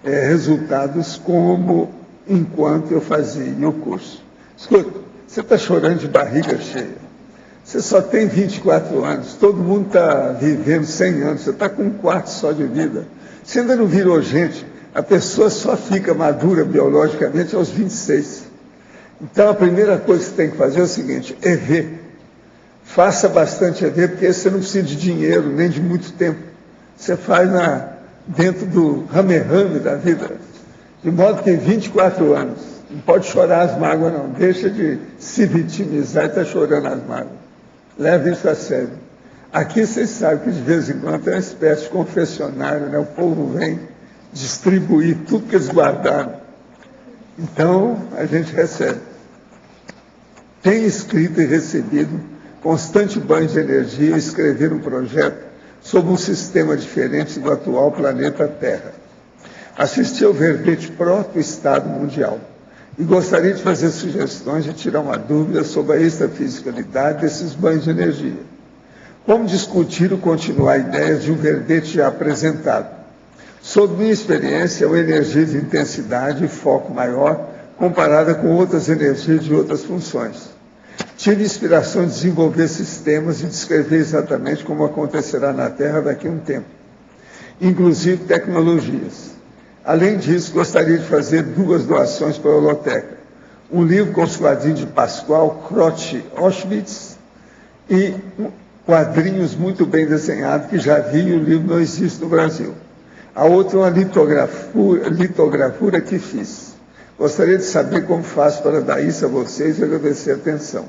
resultados como enquanto eu fazia o curso. Escuta, você está chorando de barriga cheia. Você só tem 24 anos, todo mundo está vivendo 100 anos, você está com um quarto só de vida. Você ainda não virou gente, a pessoa só fica madura biologicamente aos 26. Então a primeira coisa que você tem que fazer é o seguinte, EV. Faça bastante EV, porque você não precisa de dinheiro, nem de muito tempo. Você faz dentro do rame-rame da vida, de modo que 24 anos, não pode chorar as mágoas não, deixa de se vitimizar e está chorando as mágoas. Leve isso a sério. Aqui vocês sabem que de vez em quando é uma espécie de confessionário, né? O povo vem distribuir tudo que eles guardaram. Então, a gente recebe. Tem escrito e recebido constante banho de energia e escrever um projeto sobre um sistema diferente do atual planeta Terra. Assisti ao verbete Proto-Estado Mundial e gostaria de fazer sugestões e tirar uma dúvida sobre a extrafisicalidade desses banhos de energia. Como discutir ou continuar ideias de um verbete já apresentado? Sob minha experiência, é uma energia de intensidade e foco maior comparada com outras energias de outras funções. Tive inspiração de desenvolver sistemas e descrever exatamente como acontecerá na Terra daqui a um tempo, inclusive tecnologias. Além disso, gostaria de fazer 2 doações para a Holoteca. Um livro com os quadrinhos de Pascoal Croce Auschwitz e quadrinhos muito bem desenhados que já vi e o livro não existe no Brasil. A outra é uma litografura que fiz. Gostaria de saber como faço para dar isso a vocês e agradecer a atenção.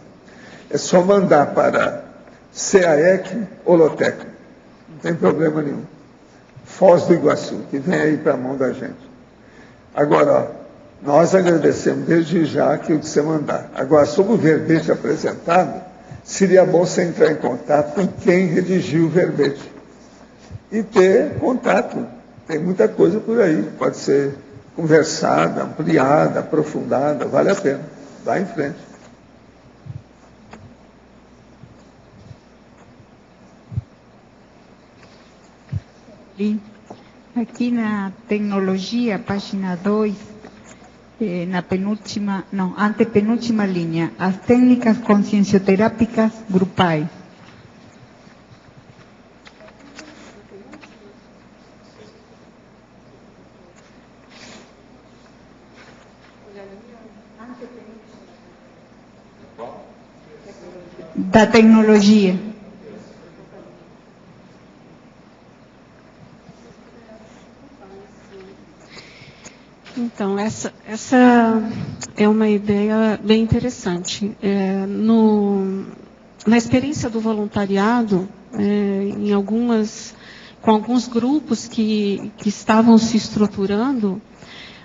É só mandar para CAEC ou Lotec. Não tem problema nenhum. Foz do Iguaçu, que vem aí para a mão da gente. Agora, ó, nós agradecemos desde já que você mandar. Agora, sobre o verbete apresentado, seria bom você entrar em contato com quem redigiu o verbete. E ter contato. Tem muita coisa por aí. Pode ser conversada, ampliada, aprofundada. Vale a pena. Vá em frente. Aqui na tecnologia, página 2, na penúltima, não, antepenúltima linha, as técnicas consciencioterápicas grupais. Da tecnologia. Então, essa é uma ideia bem interessante. Na experiência do voluntariado, com alguns grupos que estavam se estruturando,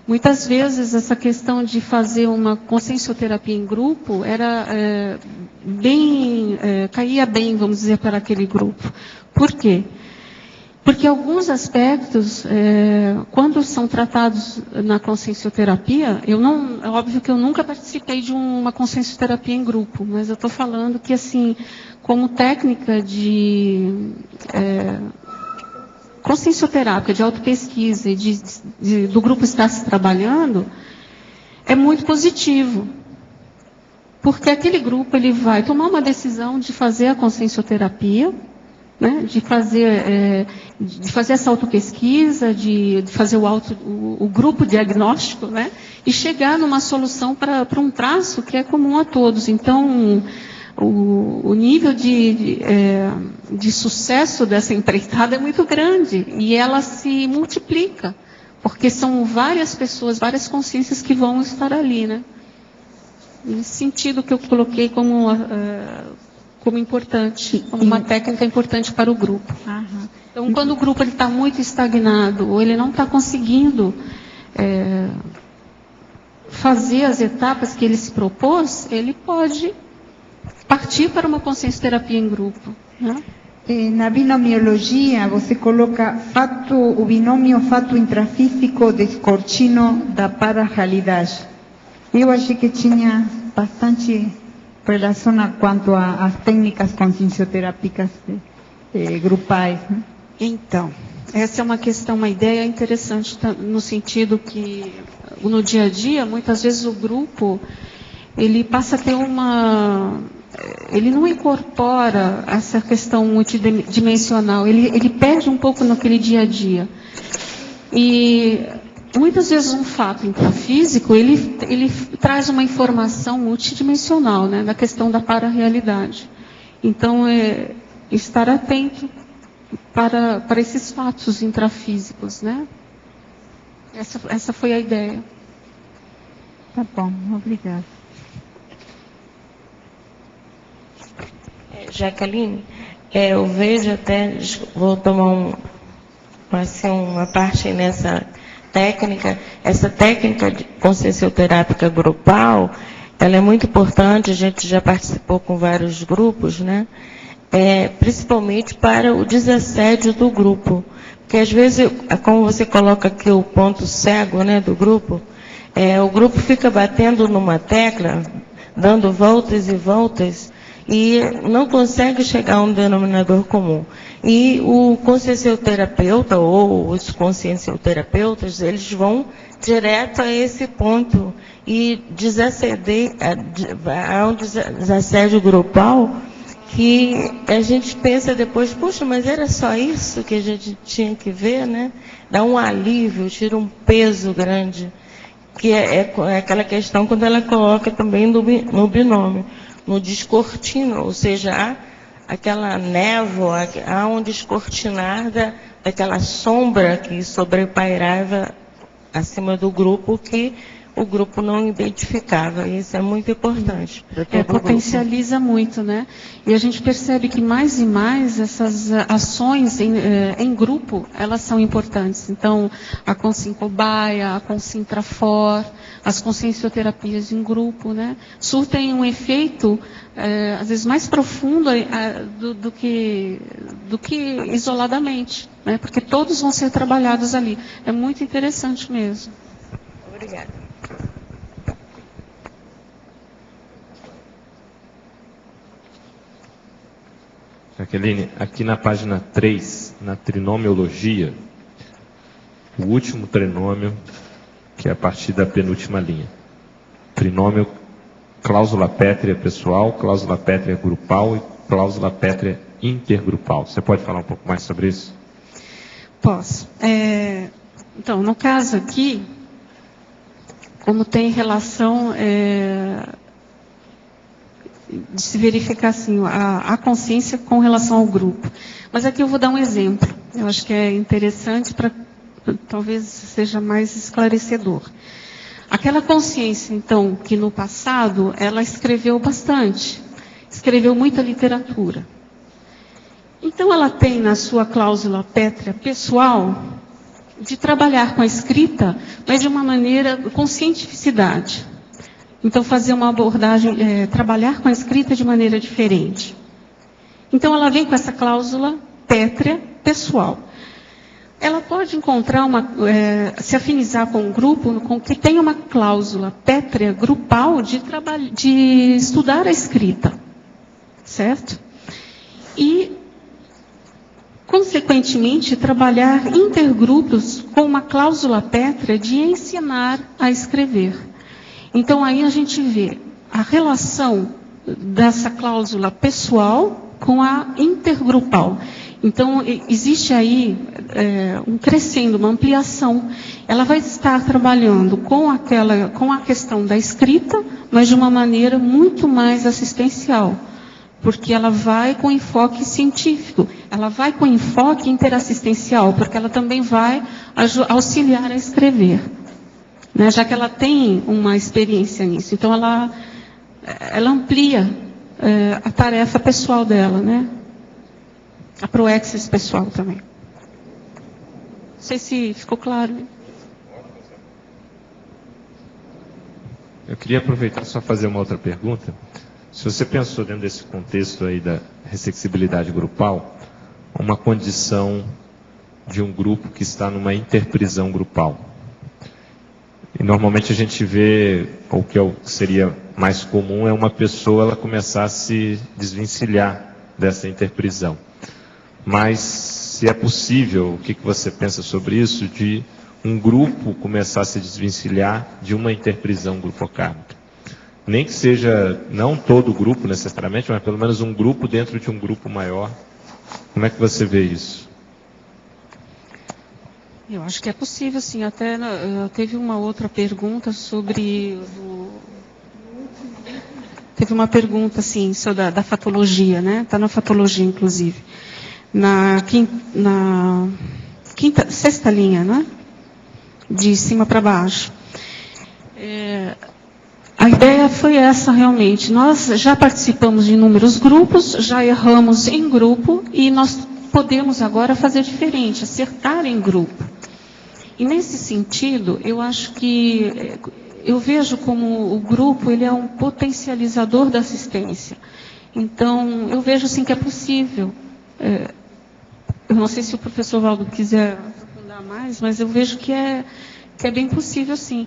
muitas vezes essa questão de fazer uma consciencioterapia em grupo era caía bem, vamos dizer, para aquele grupo. Por quê? Porque alguns aspectos, quando são tratados na consciencioterapia, é óbvio que eu nunca participei de uma consciencioterapia em grupo, mas eu estou falando que, assim, como técnica de consciencioterápica, de autopesquisa e do grupo estar se trabalhando, é muito positivo. Porque aquele grupo ele vai tomar uma decisão de fazer a consciencioterapia, né, de fazer essa autopesquisa, de fazer o grupo diagnóstico, né, e chegar numa solução para um traço que é comum a todos. Então, o nível de sucesso dessa empreitada é muito grande e ela se multiplica, porque são várias pessoas, várias consciências que vão estar ali, né? Nesse sentido que eu coloquei como importante, como uma técnica importante para o grupo. Aham. Então, quando o grupo está muito estagnado, ou ele não está conseguindo fazer as etapas que ele se propôs, ele pode partir para uma consciencioterapia em grupo, né? Na binomiologia, você coloca o binômio fato intrafísico descortino da para-realidade. Eu achei que tinha bastante relação quanto às técnicas consciencioterápicas grupais, né? Então, essa é uma ideia interessante, no sentido que, no dia a dia, muitas vezes o grupo, ele passa a ter ele não incorpora essa questão multidimensional, ele perde um pouco naquele dia a dia. E muitas vezes um fato intrafísico, ele traz uma informação multidimensional, né, na questão da para-realidade. Então, estar atento para esses fatos intrafísicos, né? Essa foi a ideia. Tá bom, obrigada. Jaqueline, eu vejo até, vou tomar uma parte nessa técnica, essa técnica de consciencioterápica grupal, ela é muito importante, a gente já participou com vários grupos, né? Principalmente para o desassédio do grupo, porque às vezes, como você coloca aqui o ponto cego, né, do grupo, o grupo fica batendo numa tecla, dando voltas e voltas, e não consegue chegar a um denominador comum. E o consciencioterapeuta ou os consciencioterapeutas, eles vão direto a esse ponto e há um desassédio grupal que a gente pensa depois, puxa, mas era só isso que a gente tinha que ver, né? Dá um alívio, tira um peso grande, que é aquela questão quando ela coloca também no binômio. No descortino, ou seja, há aquela névoa, há um descortinar daquela sombra que sobrepairava acima do grupo, que o grupo não identificava. Isso é muito importante. Potencializa muito, né? E a gente percebe que mais e mais essas ações em grupo, elas são importantes. Então, a Consim Cobaia, a Consim Trafor, as consciencioterapias em grupo, né? Surtem um efeito, às vezes, mais profundo do que isoladamente, né? Porque todos vão ser trabalhados ali. É muito interessante mesmo. Obrigada. Jaqueline, aqui na página 3, na trinomiologia, o último trinômio, que é a partir da penúltima linha. Trinômio, cláusula pétrea pessoal, cláusula pétrea grupal e cláusula pétrea intergrupal. Você pode falar um pouco mais sobre isso? Posso. Então, no caso aqui, como tem relação de se verificar assim, a consciência com relação ao grupo. Mas aqui eu vou dar um exemplo. Eu acho que é interessante para talvez seja mais esclarecedor. Aquela consciência, então, que no passado ela escreveu bastante, escreveu muita literatura. Então ela tem na sua cláusula pétrea pessoal de trabalhar com a escrita, mas de uma maneira com cientificidade. Então, fazer uma abordagem, trabalhar com a escrita de maneira diferente. Então, ela vem com essa cláusula pétrea pessoal. Ela pode encontrar se afinizar com um grupo com que tem uma cláusula pétrea grupal de estudar a escrita. Certo? E, consequentemente, trabalhar intergrupos com uma cláusula pétrea de ensinar a escrever. Então, aí a gente vê a relação dessa cláusula pessoal com a intergrupal. Então, existe aí um crescendo, uma ampliação. Ela vai estar trabalhando com a questão da escrita, mas de uma maneira muito mais assistencial. Porque ela vai com enfoque científico, ela vai com enfoque interassistencial, porque ela também vai auxiliar a escrever. Né, já que ela tem uma experiência nisso. Então, ela amplia a tarefa pessoal dela, né? A proexis pessoal também. Não sei se ficou claro. Eu queria aproveitar só fazer uma outra pergunta. Se você pensou dentro desse contexto aí da reflexibilidade grupal, uma condição de um grupo que está numa interprisão grupal. E normalmente a gente vê, ou que seria mais comum, é uma pessoa ela começar a se desvencilhar dessa interprisão. Mas se é possível, o que você pensa sobre isso, de um grupo começar a se desvencilhar de uma interprisão grupocármica? Nem que seja, não todo o grupo necessariamente, mas pelo menos um grupo dentro de um grupo maior. Como é que você vê isso? Eu acho que é possível, sim. Até teve uma outra pergunta sobre... Teve uma pergunta, assim, sobre da fatologia, né? Está na fatologia, inclusive. Sexta linha, né? De cima para baixo. A ideia foi essa, realmente. Nós já participamos de inúmeros grupos, já erramos em grupo, e nós podemos agora fazer diferente, acertar em grupo. E nesse sentido, eu acho que eu vejo como o grupo ele é um potencializador da assistência. Então, eu vejo sim que é possível. Eu não sei se o professor Valdo quiser aprofundar mais, mas eu vejo que é bem possível, sim.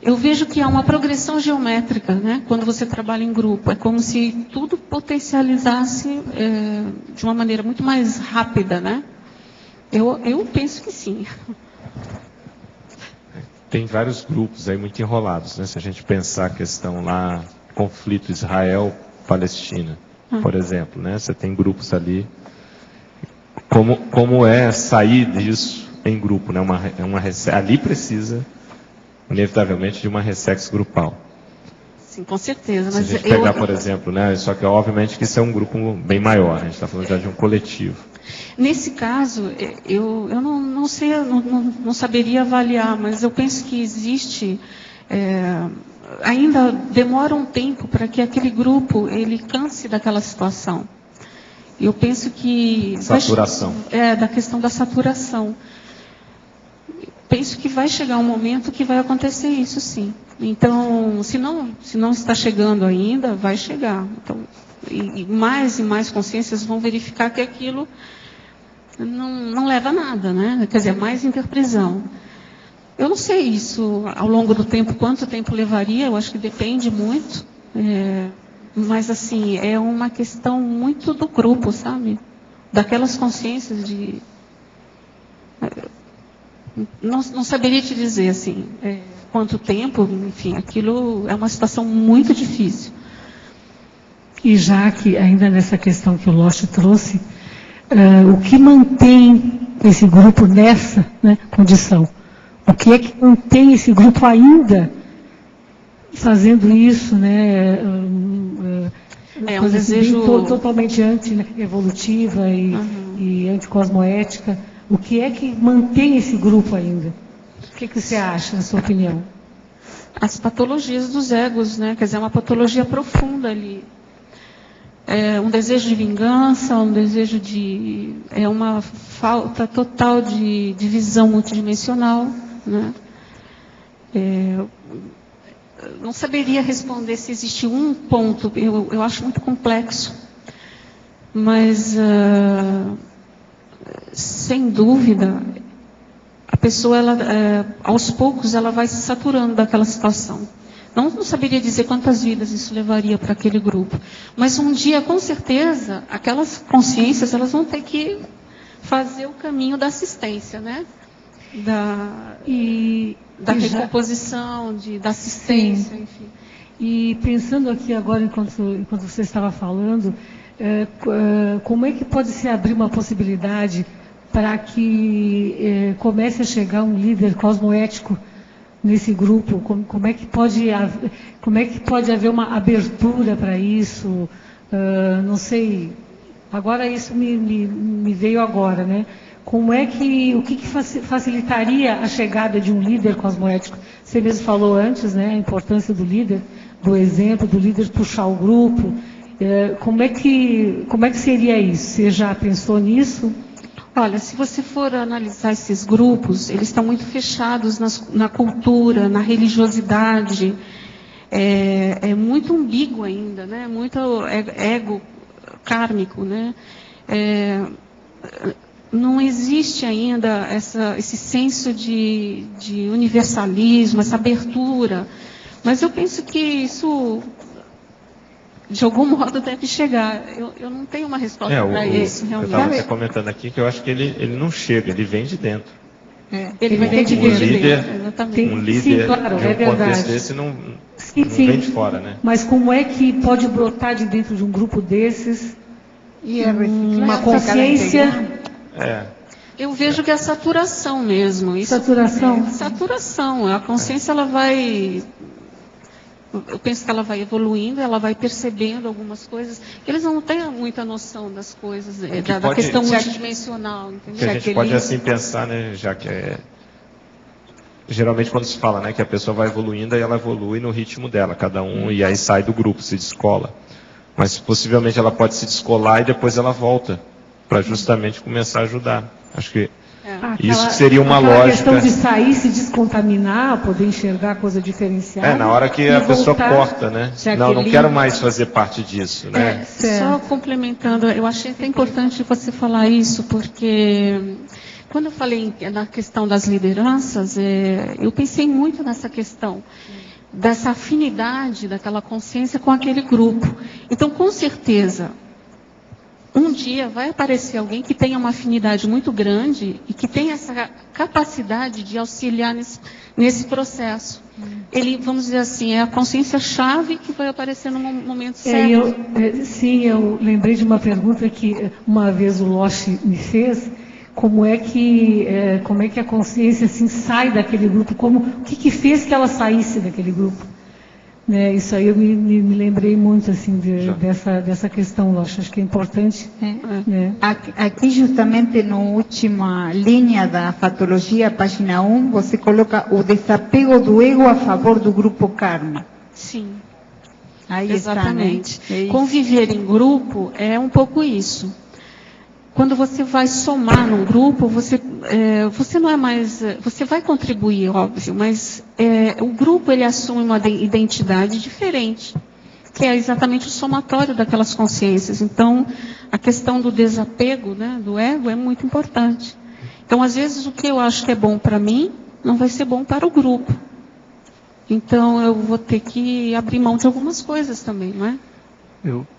Eu vejo que há uma progressão geométrica, né? Quando você trabalha em grupo. É como se tudo potencializasse de uma maneira muito mais rápida, né? Eu penso que sim. Tem vários grupos aí muito enrolados, né? Se a gente pensar a questão lá, conflito Israel-Palestina, por exemplo, né? Você tem grupos ali. Como é sair disso em grupo, né? Ali precisa, inevitavelmente, de uma ressex grupal. Sim, com certeza. Se a gente pegar, por exemplo, né? Só que obviamente que isso é um grupo bem maior, a gente está falando já de um coletivo. Nesse caso, eu não sei, eu não saberia avaliar, mas eu penso que existe ainda demora um tempo para que aquele grupo ele canse daquela situação. Eu penso que... Saturação. Da questão da saturação. Penso que vai chegar um momento que vai acontecer isso, sim. Então, se não está chegando ainda, vai chegar. Então, e mais consciências vão verificar que aquilo não leva a nada, né? Quer dizer, mais interprisão. Eu não sei isso, ao longo do tempo, quanto tempo levaria, eu acho que depende muito. Mas, assim, é uma questão muito do grupo, sabe? Daquelas consciências de... Não saberia te dizer, assim, quanto tempo, enfim, aquilo é uma situação muito difícil. E já que, ainda nessa questão que o Loche trouxe, o que mantém esse grupo nessa, né, condição? O que é que mantém esse grupo ainda fazendo isso, né? Um desejo totalmente anti-evolutiva e anticosmoética. O que é que mantém esse grupo ainda? O que você acha, na sua opinião? As patologias dos egos, né? Quer dizer, é uma patologia profunda ali. Um desejo de vingança, um desejo de... É uma falta total de visão multidimensional, né? Não saberia responder se existe um ponto, eu acho muito complexo. Mas, sem dúvida, a pessoa, aos poucos, ela vai se saturando daquela situação. Não saberia dizer quantas vidas isso levaria para aquele grupo. Mas um dia, com certeza, aquelas consciências elas vão ter que fazer o caminho da assistência, né? Da recomposição, da assistência, enfim. E pensando aqui agora, enquanto você estava falando, como é que pode se abrir uma possibilidade para que comece a chegar um líder cosmoético nesse grupo? Como é que pode haver uma abertura para isso? Não sei. Agora isso me veio agora, né? O que facilitaria a chegada de um líder cosmoético? Você mesmo falou antes, né? A importância do líder, do exemplo, do líder puxar o grupo. Como é que seria isso? Você já pensou nisso? Olha, se você for analisar esses grupos, eles estão muito fechados na cultura, na religiosidade. É muito ambíguo ainda, né? Muito ego kármico, né? Não existe ainda esse senso de universalismo, essa abertura. Mas eu penso que isso, de algum modo, deve chegar. Eu não tenho uma resposta para isso, realmente. Eu estava comentando aqui que eu acho que ele não chega, ele vem de dentro. Ele vai ter que vir de dentro, exatamente. Um líder sim, claro, de um contexto desse não vem de fora, né? Mas como é que pode brotar de dentro de um grupo desses uma consciência... Eu vejo que é saturação mesmo. Saturação? Saturação. A consciência, ela vai... Eu penso que ela vai evoluindo, ela vai percebendo algumas coisas. Eles não têm muita noção das coisas, da questão multidimensional. Entendeu? Que a gente pode assim pensar, né, já que geralmente quando se fala, né, que a pessoa vai evoluindo, aí ela evolui no ritmo dela, cada um, e aí sai do grupo, se descola. Mas possivelmente ela pode se descolar e depois ela volta, para justamente começar a ajudar. Acho que isso seria uma lógica. A questão de sair, se descontaminar, poder enxergar coisa diferenciada. Na hora que a pessoa corta, né? Não quero mais fazer parte disso, né? Só complementando, eu achei até importante você falar isso, porque quando eu falei na questão das lideranças, eu pensei muito nessa questão dessa afinidade daquela consciência com aquele grupo. Então, com certeza, um dia vai aparecer alguém que tenha uma afinidade muito grande e que tenha essa capacidade de auxiliar nesse processo. Ele, vamos dizer assim, é a consciência-chave que vai aparecer no momento certo. Eu lembrei de uma pergunta que uma vez o Loche me fez, como é que a consciência assim, sai daquele grupo, o que fez que ela saísse daquele grupo? Né, isso aí eu me lembrei muito assim dessa questão, eu acho que é importante. Né? Aqui justamente na última linha da fatologia, página 1, você coloca o desapego do ego a favor do grupo karma. Sim. Aí exatamente. Está, né? Conviver em grupo é um pouco isso. Quando você vai somar num grupo, você não é mais... Você vai contribuir, óbvio, mas o grupo ele assume uma identidade diferente, que é exatamente o somatório daquelas consciências. Então, a questão do desapego, né, do ego é muito importante. Então, às vezes, o que eu acho que é bom para mim, não vai ser bom para o grupo. Então, eu vou ter que abrir mão de algumas coisas também, não é?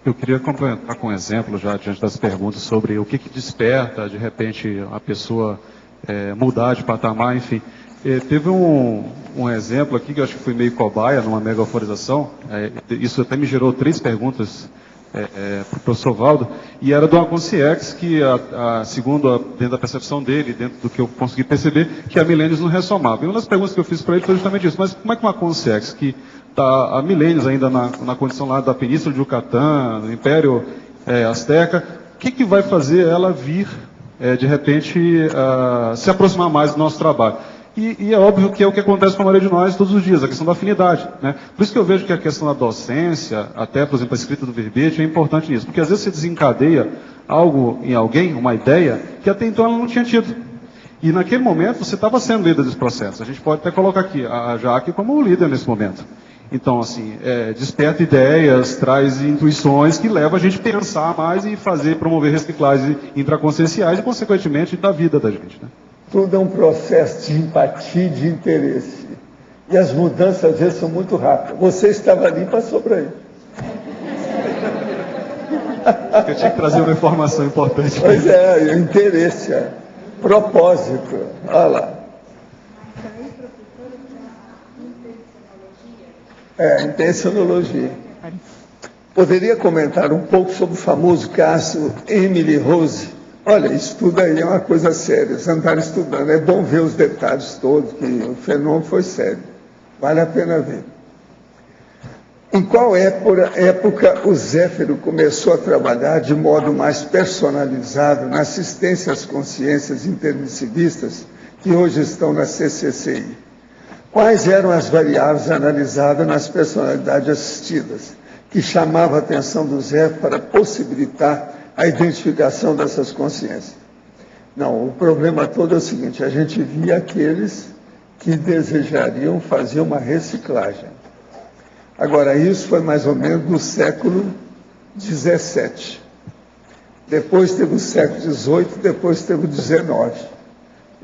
Eu queria complementar com um exemplo, já diante das perguntas, sobre o que desperta, de repente, a pessoa mudar de patamar, enfim. Teve um exemplo aqui, que eu acho que foi meio cobaia, numa megaforização, isso até me gerou 3 perguntas para o professor Valdo, e era de uma consciex que, segundo dentro da percepção dele, dentro do que eu consegui perceber, que a milênios não ressomava. E uma das perguntas que eu fiz para ele foi justamente isso, mas como é que uma consciex que está há milênios ainda na condição lá da Península de Yucatán, do Império Azteca, o que vai fazer ela vir, de repente, se aproximar mais do nosso trabalho? E é óbvio que é o que acontece com a maioria de nós todos os dias, a questão da afinidade, né? Por isso que eu vejo que a questão da docência, até, por exemplo, a escrita do verbete, é importante nisso. Porque às vezes você desencadeia algo em alguém, uma ideia, que até então ela não tinha tido. E naquele momento você estava sendo líder desse processo. A gente pode até colocar aqui a Jaque como líder nesse momento. Então, assim, desperta ideias, traz intuições que levam a gente a pensar mais e promover reciclagens intraconscienciais e, consequentemente, da vida da gente, né? Tudo é um processo de empatia e de interesse. E as mudanças, às vezes, são muito rápidas. Você estava ali e passou para ele. Eu tinha que trazer uma informação importante. Pois é, interesse, propósito. Olha lá. Intencionologia. Poderia comentar um pouco sobre o famoso caso Emily Rose? Olha, isso tudo aí é uma coisa séria. Você andar estudando, é bom ver os detalhes todos, que o fenômeno foi sério. Vale a pena ver. Em qual época o Zéfiro começou a trabalhar de modo mais personalizado na assistência às consciências intermissivistas que hoje estão na CCCI? Quais eram as variáveis analisadas nas personalidades assistidas, que chamavam a atenção do Zéfiro para possibilitar a identificação dessas consciências? Não, o problema todo é o seguinte: a gente via aqueles que desejariam fazer uma reciclagem. Agora, isso foi mais ou menos no século XVII. Depois teve o século XVIII, depois teve o XIX.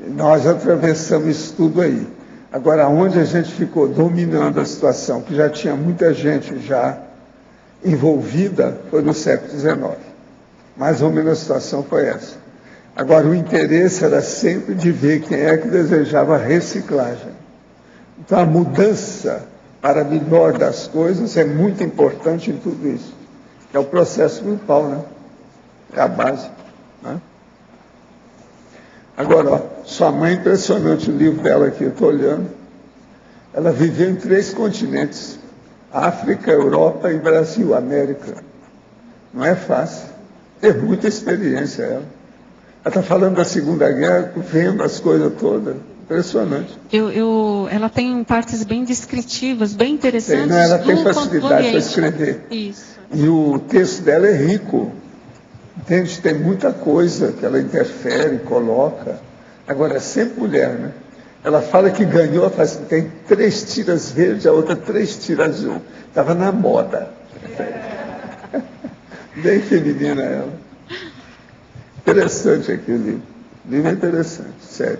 E nós atravessamos isso tudo aí. Agora, onde a gente ficou dominando a situação, que já tinha muita gente já envolvida, foi no século XIX. Mais ou menos a situação foi essa. Agora, o interesse era sempre de ver quem é que desejava reciclagem. Então, a mudança para melhor das coisas é muito importante em tudo isso. É o processo grupal, né? É a base, né? Agora, ó, sua mãe é impressionante, o livro dela aqui, eu estou olhando. Ela viveu em 3 continentes: África, Europa e Brasil, América. Não é fácil. Teve muita experiência ela. Ela está falando da Segunda Guerra, vendo as coisas todas. Impressionante. Ela tem partes bem descritivas, bem interessantes. Não, ela tem facilidade para escrever. Isso. E o texto dela é rico. Entende? Tem muita coisa que ela interfere, coloca. Agora, é sempre mulher, né? Ela fala que ganhou, tem 3 tiras verdes, a outra 3 tiras azul. Estava na moda. Bem feminina ela. Interessante aqui o livro. O livro é interessante, sério.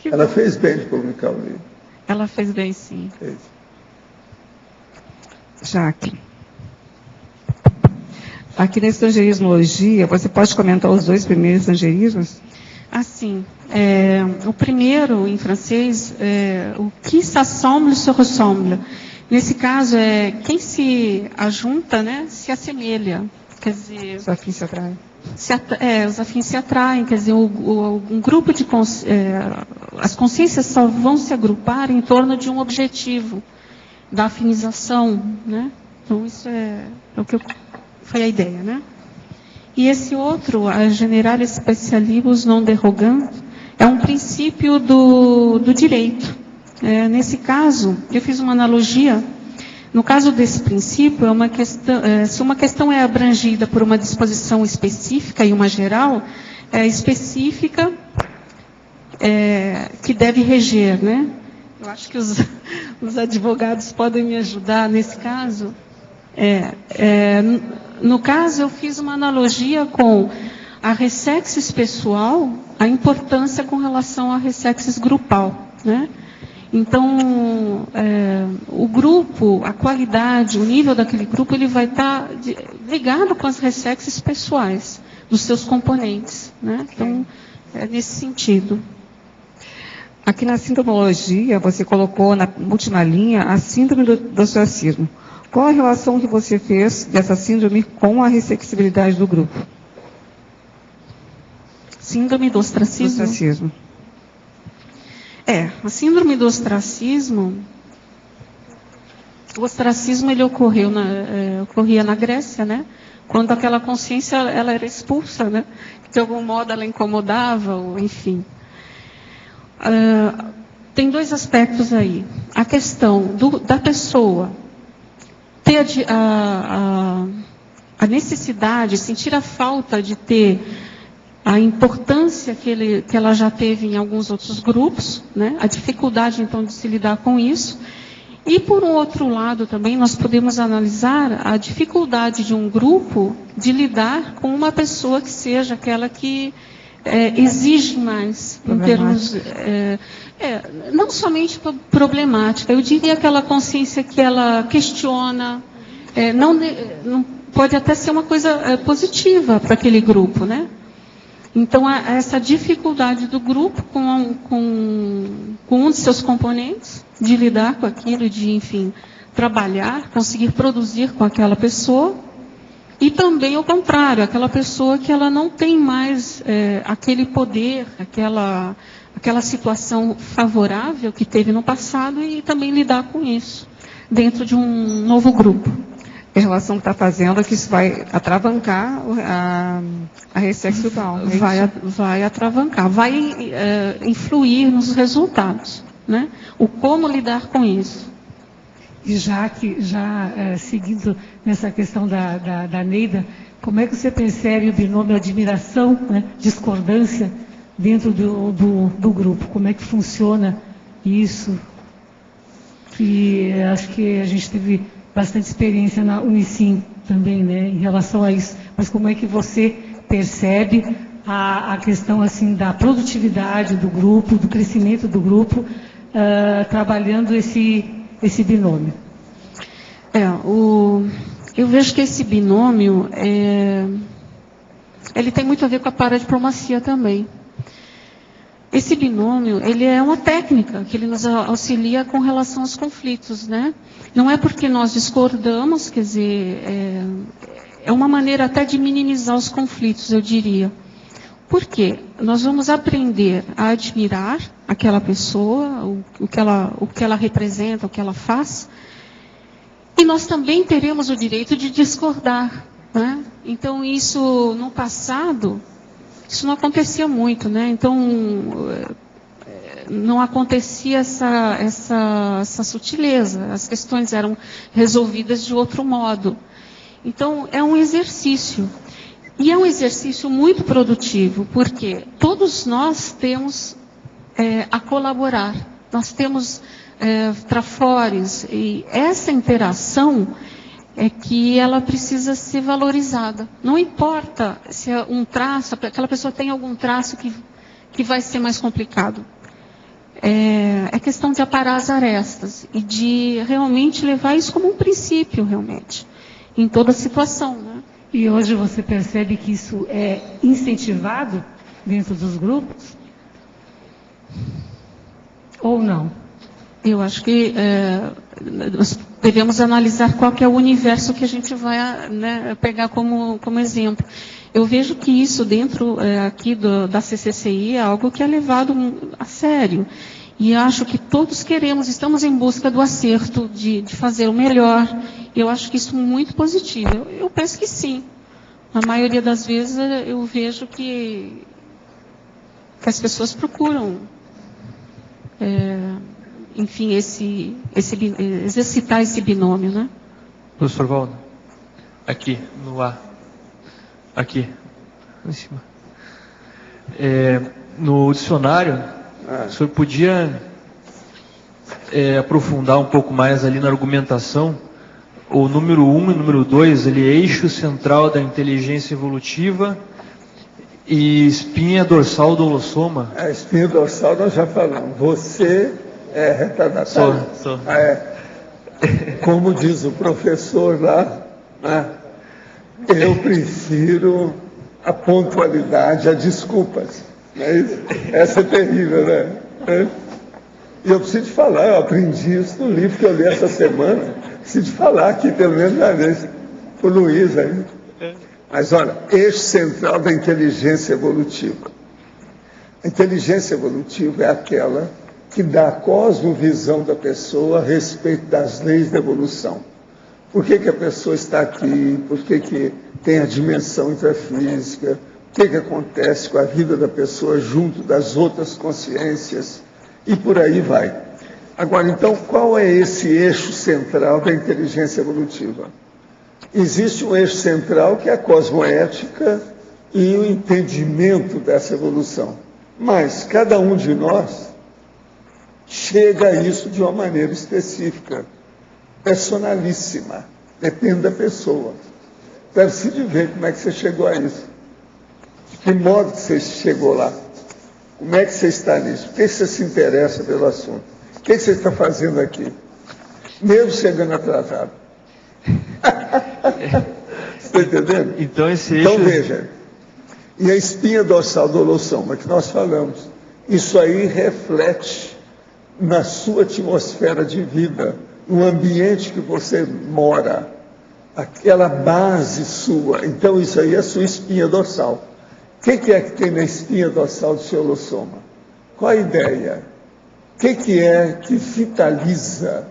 Ela fez bem de publicar o livro. Ela fez bem, sim. Fez. Jaque. Aqui na estrangeirismologia, você pode comentar os 2 primeiros estrangeirismos? Assim, o primeiro, em francês, o qui s'assemble se ressemble. Nesse caso, quem se ajunta, né, se assemelha. Quer dizer, os afins se atraem. Os afins se atraem, quer dizer, um grupo de as consciências só vão se agrupar em torno de um objetivo. da afinização, né? Então, isso é o que foi a ideia, né? E esse outro, a generale specialibus non derogant, é um princípio do direito. Nesse caso, eu fiz uma analogia. No caso desse princípio, é uma questão, se uma questão é abrangida por uma disposição específica e uma geral, é específica que deve reger, né? Eu acho que os advogados podem me ajudar nesse caso. No caso, eu fiz uma analogia com a ressexis pessoal, a importância com relação à ressexis grupal, né? Então, o grupo, a qualidade, o nível daquele grupo, ele vai estar ligado com as ressexis pessoais, dos seus componentes, né? Então, é nesse sentido. Aqui na sintomologia, você colocou na última linha a síndrome do ostracismo. Qual a relação que você fez dessa síndrome com a ressexibilidade do grupo? Síndrome do ostracismo? A síndrome do ostracismo, o ostracismo ele ocorria na Grécia, né? Quando aquela consciência ela era expulsa, né? De algum modo ela incomodava, ou, enfim. Tem dois aspectos aí. A questão da pessoa ter a necessidade, sentir a falta de ter a importância que ela já teve em alguns outros grupos, né? A dificuldade, então, de se lidar com isso. E, por um outro lado, também, nós podemos analisar a dificuldade de um grupo de lidar com uma pessoa que seja aquela que exige mais, em termos... não somente problemática, eu diria aquela consciência que ela questiona, não pode até ser uma coisa positiva para aquele grupo, né? Então, essa dificuldade do grupo com um de seus componentes, de lidar com aquilo, de, enfim, trabalhar, conseguir produzir com aquela pessoa, e também o contrário, aquela pessoa que ela não tem mais aquele poder, aquela situação favorável que teve no passado, e também lidar com isso, dentro de um novo grupo. A relação que está fazendo é que isso vai atravancar a ressexo grupal. Vai atravancar, vai influir nos resultados, né? O como lidar com isso. E já seguindo nessa questão da Neida, como é que você percebe o binômio admiração, né, discordância dentro do grupo? Como é que funciona isso? E acho que a gente teve bastante experiência na Unicim também, né, em relação a isso. Mas como é que você percebe a questão assim da produtividade do grupo, do crescimento do grupo, trabalhando esse binômio? Eu vejo que esse binômio ele tem muito a ver com a paradiplomacia também. Esse binômio, ele é uma técnica que ele nos auxilia com relação aos conflitos, né? Não é porque nós discordamos, quer dizer, é uma maneira até de minimizar os conflitos, eu diria. Por quê? Nós vamos aprender a admirar aquela pessoa, o que ela representa, o que ela faz, e nós também teremos o direito de discordar, né? Então, isso, no passado, isso não acontecia muito, né? Então, não acontecia essa sutileza, as questões eram resolvidas de outro modo. Então, é um exercício. E é um exercício muito produtivo, porque todos nós temos a colaborar, nós temos trafores, e essa interação é que ela precisa ser valorizada. Não importa se é um traço, aquela pessoa tem algum traço que vai ser mais complicado. É questão de aparar as arestas e de realmente levar isso como um princípio, realmente, em toda situação, né? E hoje você percebe que isso é incentivado dentro dos grupos? Ou não? Eu acho que nós devemos analisar qual que é o universo que a gente vai, né, pegar como exemplo. Eu vejo que isso dentro aqui da CCCI é algo que é levado a sério. E acho que todos queremos, estamos em busca do acerto, de fazer o melhor. Eu acho que isso é muito positivo. Eu penso que sim. A maioria das vezes eu vejo que as pessoas procuram, enfim, exercitar esse binômio, né? Professor Valdo, aqui, no ar. Aqui, em cima. No dicionário, o senhor podia aprofundar um pouco mais ali na argumentação? O número 1 e o número 2, ele é eixo central da inteligência evolutiva e espinha dorsal do holossoma. A espinha dorsal nós já falamos. Você é retardatário? Sou. Como diz o professor lá, né? Eu prefiro a pontualidade a desculpas. Não é isso? Essa é terrível, né? E eu preciso te falar, eu aprendi isso no livro que eu li essa semana. Preciso te falar aqui, pelo menos uma vez, o Luiz aí. Mas olha, eixo central da inteligência evolutiva. A inteligência evolutiva é aquela que dá a cosmovisão da pessoa a respeito das leis da evolução. Por que a pessoa está aqui? Por que tem a dimensão intrafísica? O que acontece com a vida da pessoa junto das outras consciências? E por aí vai. Agora, então, qual é esse eixo central da inteligência evolutiva? Existe um eixo central que é a cosmoética e o entendimento dessa evolução. Mas cada um de nós chega a isso de uma maneira específica, personalíssima. Depende da pessoa. Precisa ver como é que você chegou a isso. De que modo que você chegou lá? Como é que você está nisso? Por que você se interessa pelo assunto? O que você está fazendo aqui? Mesmo chegando atrasado. Você está entendendo? Então veja, e a espinha dorsal do holossoma que nós falamos, isso aí reflete na sua atmosfera de vida, no ambiente que você mora, aquela base sua. Então isso aí é a sua espinha dorsal. O que é que tem na espinha dorsal do seu holossoma? Qual a ideia? O que é que vitaliza?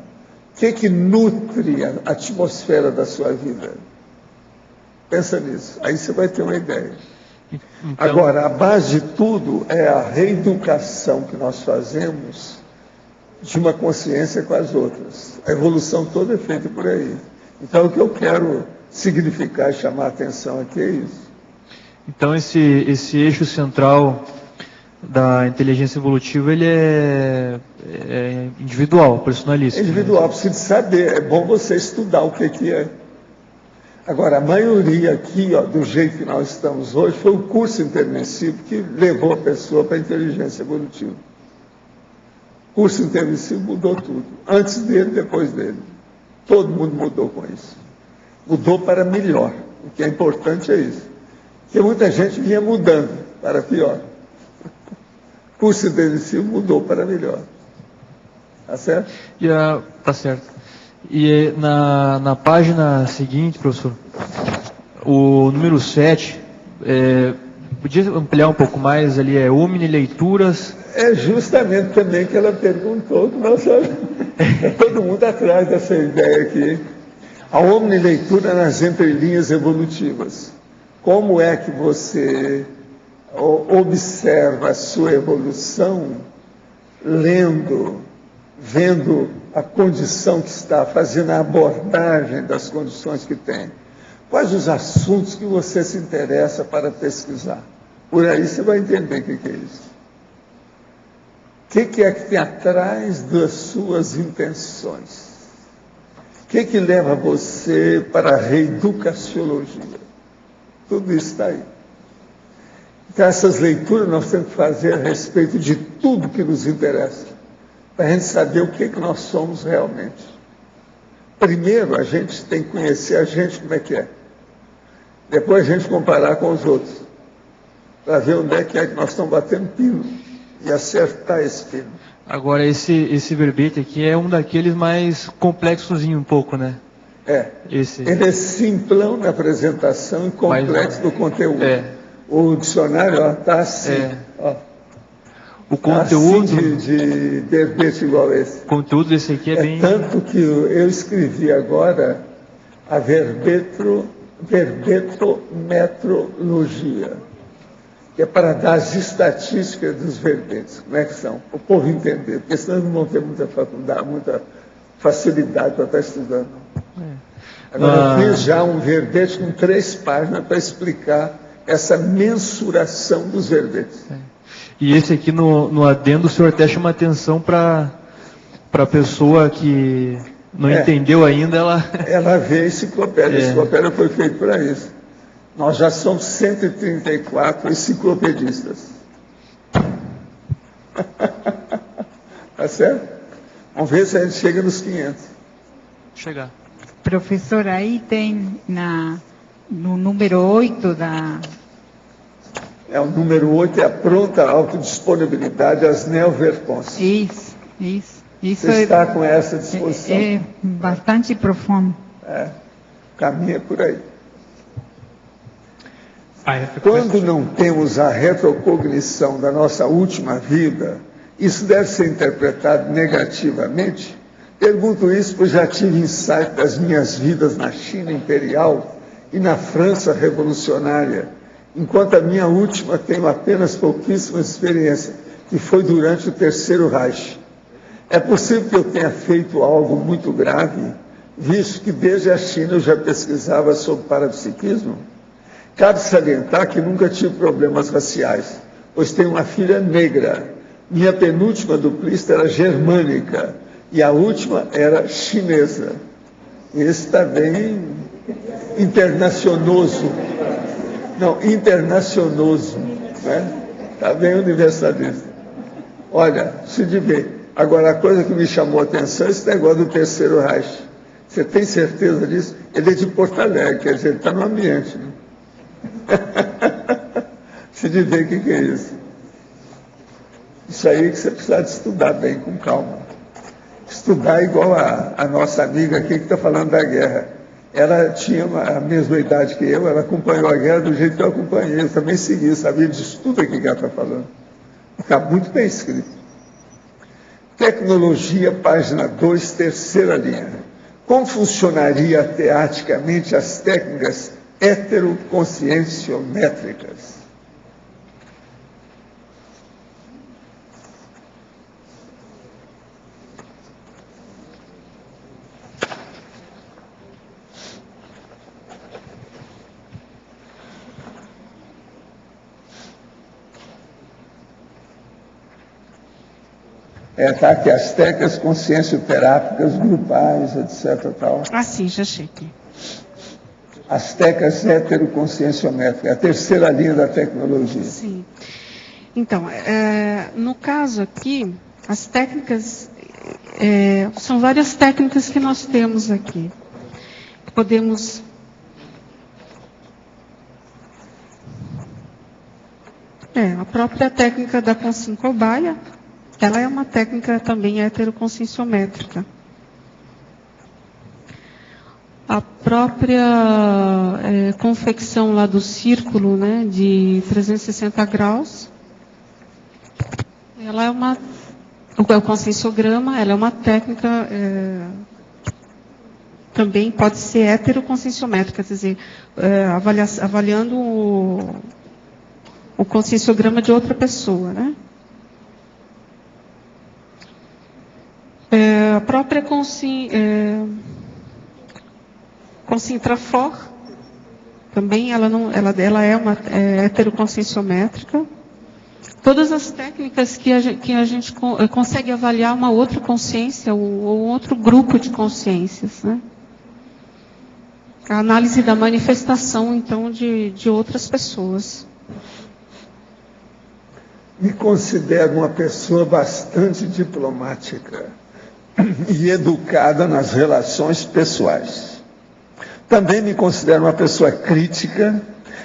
O que nutre a atmosfera da sua vida? Pensa nisso, aí você vai ter uma ideia. Então... Agora, a base de tudo é a reeducação que nós fazemos de uma consciência com as outras. A evolução toda é feita por aí. Então, o que eu quero significar e chamar a atenção aqui é isso. Então, esse eixo central da inteligência evolutiva, ele é individual, personalístico. É individual, precisa saber. É bom você estudar o que é. Agora, a maioria aqui, do jeito que nós estamos hoje, foi o curso intermissivo que levou a pessoa para a inteligência evolutiva. O curso intermissivo mudou tudo. Antes dele, depois dele. Todo mundo mudou com isso. Mudou para melhor. O que é importante é isso. Porque muita gente vinha mudando para pior. O curso intermissivo mudou para melhor. Tá certo? Tá certo. E na página seguinte, professor, o número 7, podia ampliar um pouco mais ali, Omni Leituras. É justamente também que ela perguntou, que nós todo mundo atrás dessa ideia aqui. A Omni Leitura nas entrelinhas evolutivas. Como é que você observa a sua evolução lendo, vendo a condição que está, fazendo a abordagem das condições que tem? Quais os assuntos que você se interessa para pesquisar? Por aí você vai entender o que é isso. O que é que tem atrás das suas intenções? O que leva você para a reeducaciologia? Tudo isso está aí. Então, essas leituras nós temos que fazer a respeito de tudo que nos interessa, para a gente saber o que nós somos realmente. Primeiro, a gente tem que conhecer a gente como é que é. Depois, a gente comparar com os outros, para ver onde é que nós estamos batendo pino e acertar esse pino. Agora, esse verbete aqui é um daqueles mais complexozinho um pouco, né? Ele é simplão na apresentação e complexo no conteúdo. O dicionário está assim. O conteúdo assim de verbete igual esse. O conteúdo desse aqui é bem... Tanto que eu escrevi agora a verbetometrologia, que é para dar as estatísticas dos verbetes, como é que são, o povo entender, porque senão não vão ter muita faculdade, muita facilidade para estar estudando. Agora, eu fiz já um verbete com 3 páginas para explicar essa mensuração dos verbetes. E esse aqui no adendo, o senhor até chama atenção para a pessoa que não entendeu ainda, ela vê a enciclopédia. A enciclopédia foi feita para isso. Nós já somos 134 enciclopedistas. Tá certo? Vamos ver se a gente chega nos 500. Chegar. Professor, aí tem no número 8 da... O número 8 é a pronta autodisponibilidade às neoverconsciências. Isso Você está com essa disposição? É bastante profundo. Caminha por aí. Quando não temos a retrocognição da nossa última vida, isso deve ser interpretado negativamente? Pergunto isso porque já tive insight das minhas vidas na China Imperial e na França Revolucionária, enquanto a minha última tenho apenas pouquíssima experiência, que foi durante o Terceiro Reich. É possível que eu tenha feito algo muito grave, visto que desde a China eu já pesquisava sobre parapsiquismo? Cabe salientar que nunca tive problemas raciais, pois tenho uma filha negra. Minha penúltima duplista era germânica e a última era chinesa. Esse está bem internacionoso. Não, internacionoso. Né? Está bem universalista. Olha, se de ver. Agora, a coisa que me chamou a atenção é esse negócio do Terceiro Reich. Você tem certeza disso? Ele é de Porto Alegre, quer dizer, ele está no ambiente. Né? Se de ver o que é isso. Isso aí que você precisa de estudar bem, com calma. Estudar igual a nossa amiga aqui que está falando da guerra. Ela tinha a mesma idade que eu, ela acompanhou a guerra do jeito que eu acompanhei. Eu também segui, sabia disso tudo aqui que ela está falando. Está muito bem escrito. Tecnologia, página 2, terceira linha. Como funcionaria teaticamente as técnicas heteroconscienciométricas? Tá aqui as técnicas consciencioterápicas grupais, etc. Tal. Sim, já cheguei. As técnicas heteroconscienciométricas, a terceira linha da tecnologia. Sim. Então, no caso aqui, as técnicas, são várias técnicas que nós temos aqui. Podemos... a própria técnica da consciência cobaia, ela é uma técnica também heteroconscienciométrica. A própria confecção lá do círculo, né, de 360 graus, ela é o conscienciograma, ela é uma técnica, também pode ser heteroconscienciométrica, quer dizer, avaliando o conscienciograma de outra pessoa, né? A própria Concentrafor, também ela é uma heteroconscienciométrica. Todas as técnicas que a gente consegue avaliar uma outra consciência ou outro grupo de consciências, né? A análise da manifestação, então, de outras pessoas. Me considero uma pessoa bastante diplomática e educada nas relações pessoais. Também me considero uma pessoa crítica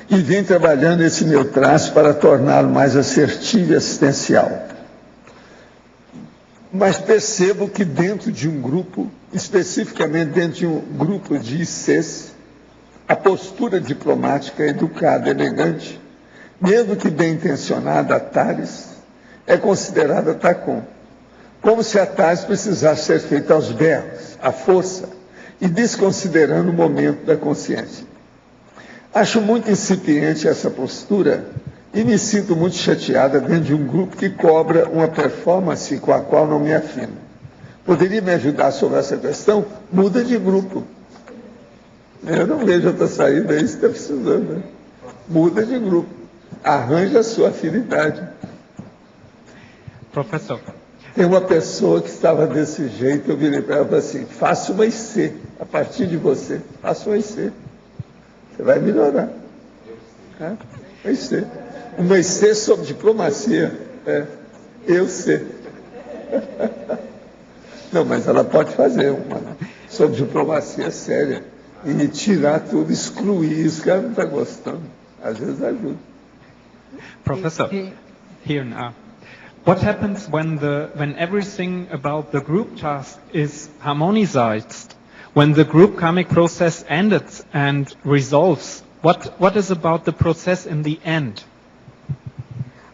e venho trabalhando esse meu traço para torná-lo mais assertivo e assistencial. Mas percebo que dentro de um grupo, especificamente dentro de um grupo de ICs, a postura diplomática, educada, elegante, mesmo que bem intencionada, a Tales, é considerada tacon, como se a tase precisasse ser feita aos berros, à força, e desconsiderando o momento da consciência. Acho muito incipiente essa postura e me sinto muito chateada dentro de um grupo que cobra uma performance com a qual não me afino. Poderia me ajudar sobre essa questão? Muda de grupo. Eu não vejo outra saída, é isso que está precisando. Né? Muda de grupo. Arranja a sua afinidade. Professor. Tem uma pessoa que estava desse jeito, eu virei para ela e falei assim, faça uma IC, a partir de você, faça uma IC. Você vai melhorar. Uma IC. Uma IC sobre diplomacia. Eu sei. Não, mas ela pode fazer uma sobre diplomacia séria. E tirar tudo, excluir isso que ela não está gostando. Às vezes ajuda. Professor, here now. What happens when everything about the group task is harmonized? When the group karmic process ended and resolves, what is about the process in the end?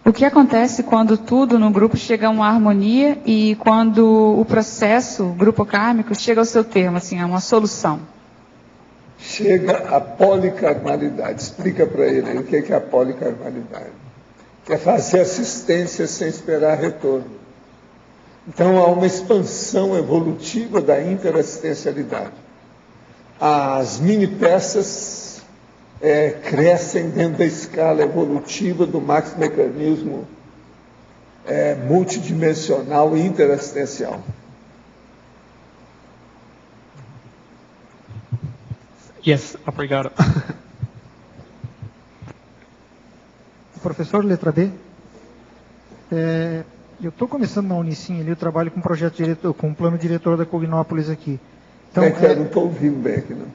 O que acontece quando tudo no grupo chega a uma harmonia e quando o processo, o grupo kármico, chega ao seu termo, assim, a uma solução? Chega a policarmalidade. Explica para ele aí o que é a policarmalidade. Que é fazer assistência sem esperar retorno. Então há uma expansão evolutiva da interassistencialidade. As mini peças crescem dentro da escala evolutiva do maxi-mecanismo multidimensional e interassistencial. Yes, obrigado. Professor, letra B. Eu estou começando na Unicim, ali eu trabalho com projeto diretor, com plano diretor da Cognópolis aqui. Então, eu não estou ouvindo bem aqui, não.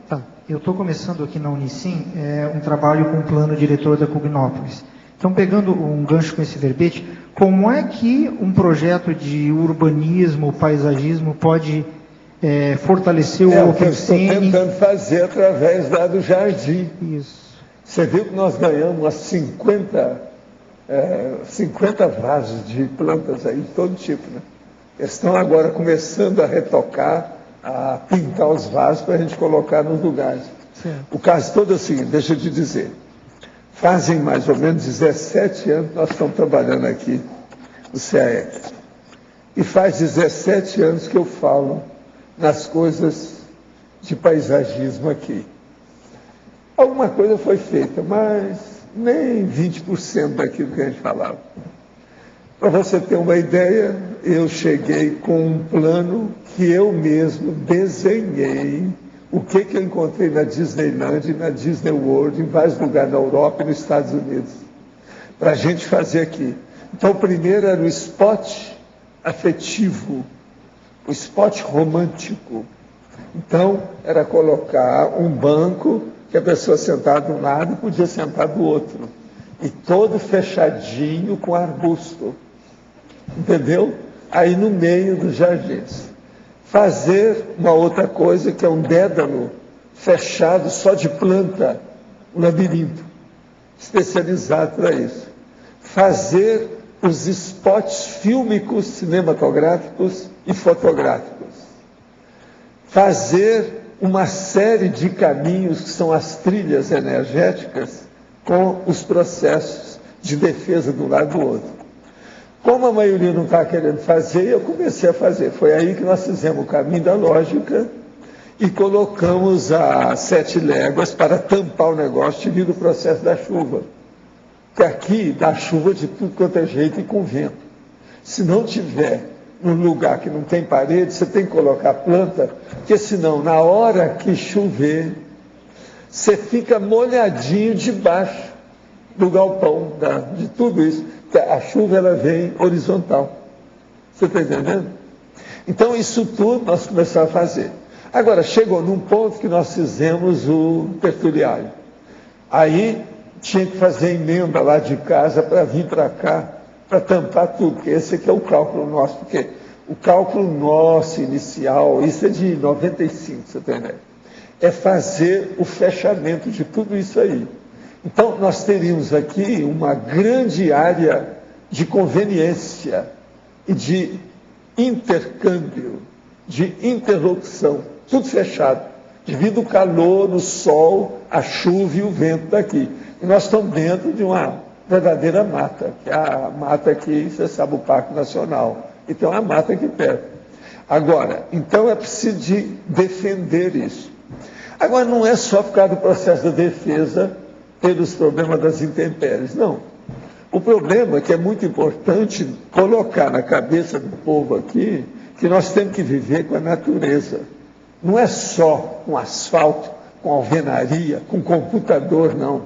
Tá, eu estou começando aqui na Unicim um trabalho com plano diretor da Cognópolis. Então, pegando um gancho com esse verbete, como é que um projeto de urbanismo, paisagismo pode fortalecer o que eu estou tentando fazer através do jardim. Isso. Você viu que nós ganhamos umas 50 vasos de plantas aí, de todo tipo, né? Eles estão agora começando a retocar, a pintar os vasos para a gente colocar nos lugares. Certo. O caso todo é o seguinte, deixa eu te dizer. Fazem mais ou menos 17 anos que nós estamos trabalhando aqui no CAEC. E faz 17 anos que eu falo nas coisas de paisagismo aqui. Alguma coisa foi feita, mas nem 20% daquilo que a gente falava. Para você ter uma ideia, eu cheguei com um plano que eu mesmo desenhei, o que eu encontrei na Disneyland, na Disney World, em vários lugares na Europa e nos Estados Unidos, para a gente fazer aqui. Então, o primeiro era o spot afetivo, o spot romântico. Então, era colocar um banco que a pessoa sentada de um lado podia sentar do outro. E todo fechadinho com arbusto. Entendeu? Aí no meio dos jardins. Fazer uma outra coisa que é um dédalo fechado só de planta, um labirinto, especializado para isso. Fazer os spots fílmicos, cinematográficos e fotográficos. Fazer uma série de caminhos que são as trilhas energéticas com os processos de defesa de um lado do outro. Como a maioria não está querendo fazer, eu comecei a fazer. Foi aí que nós fizemos o caminho da lógica e colocamos as 7 léguas para tampar o negócio devido ao processo da chuva. Porque aqui dá chuva de tudo quanto é jeito e com vento. Se não tiver num lugar que não tem parede, você tem que colocar planta, porque senão, na hora que chover, você fica molhadinho debaixo do galpão, de tudo isso. A chuva, ela vem horizontal. Você está entendendo? Então, isso tudo nós começamos a fazer. Agora, chegou num ponto que nós fizemos o tertuliário. Aí, tinha que fazer emenda lá de casa para vir para cá, para tampar tudo, porque esse aqui é o cálculo nosso, porque o cálculo nosso inicial, isso é de 95, você tem ideia, é fazer o fechamento de tudo isso aí. Então, nós teríamos aqui uma grande área de conveniência e de intercâmbio, de interlocução, tudo fechado, devido ao calor, o sol, a chuva e o vento daqui. E nós estamos dentro de uma verdadeira mata, que é a mata aqui, você sabe, o Parque Nacional, e tem uma mata aqui perto. Agora, então é preciso de defender isso. Agora, não é só por causa do processo da defesa pelos problemas das intempéries, não. O problema é que é muito importante colocar na cabeça do povo aqui que nós temos que viver com a natureza. Não é só com asfalto, com alvenaria, com computador, não.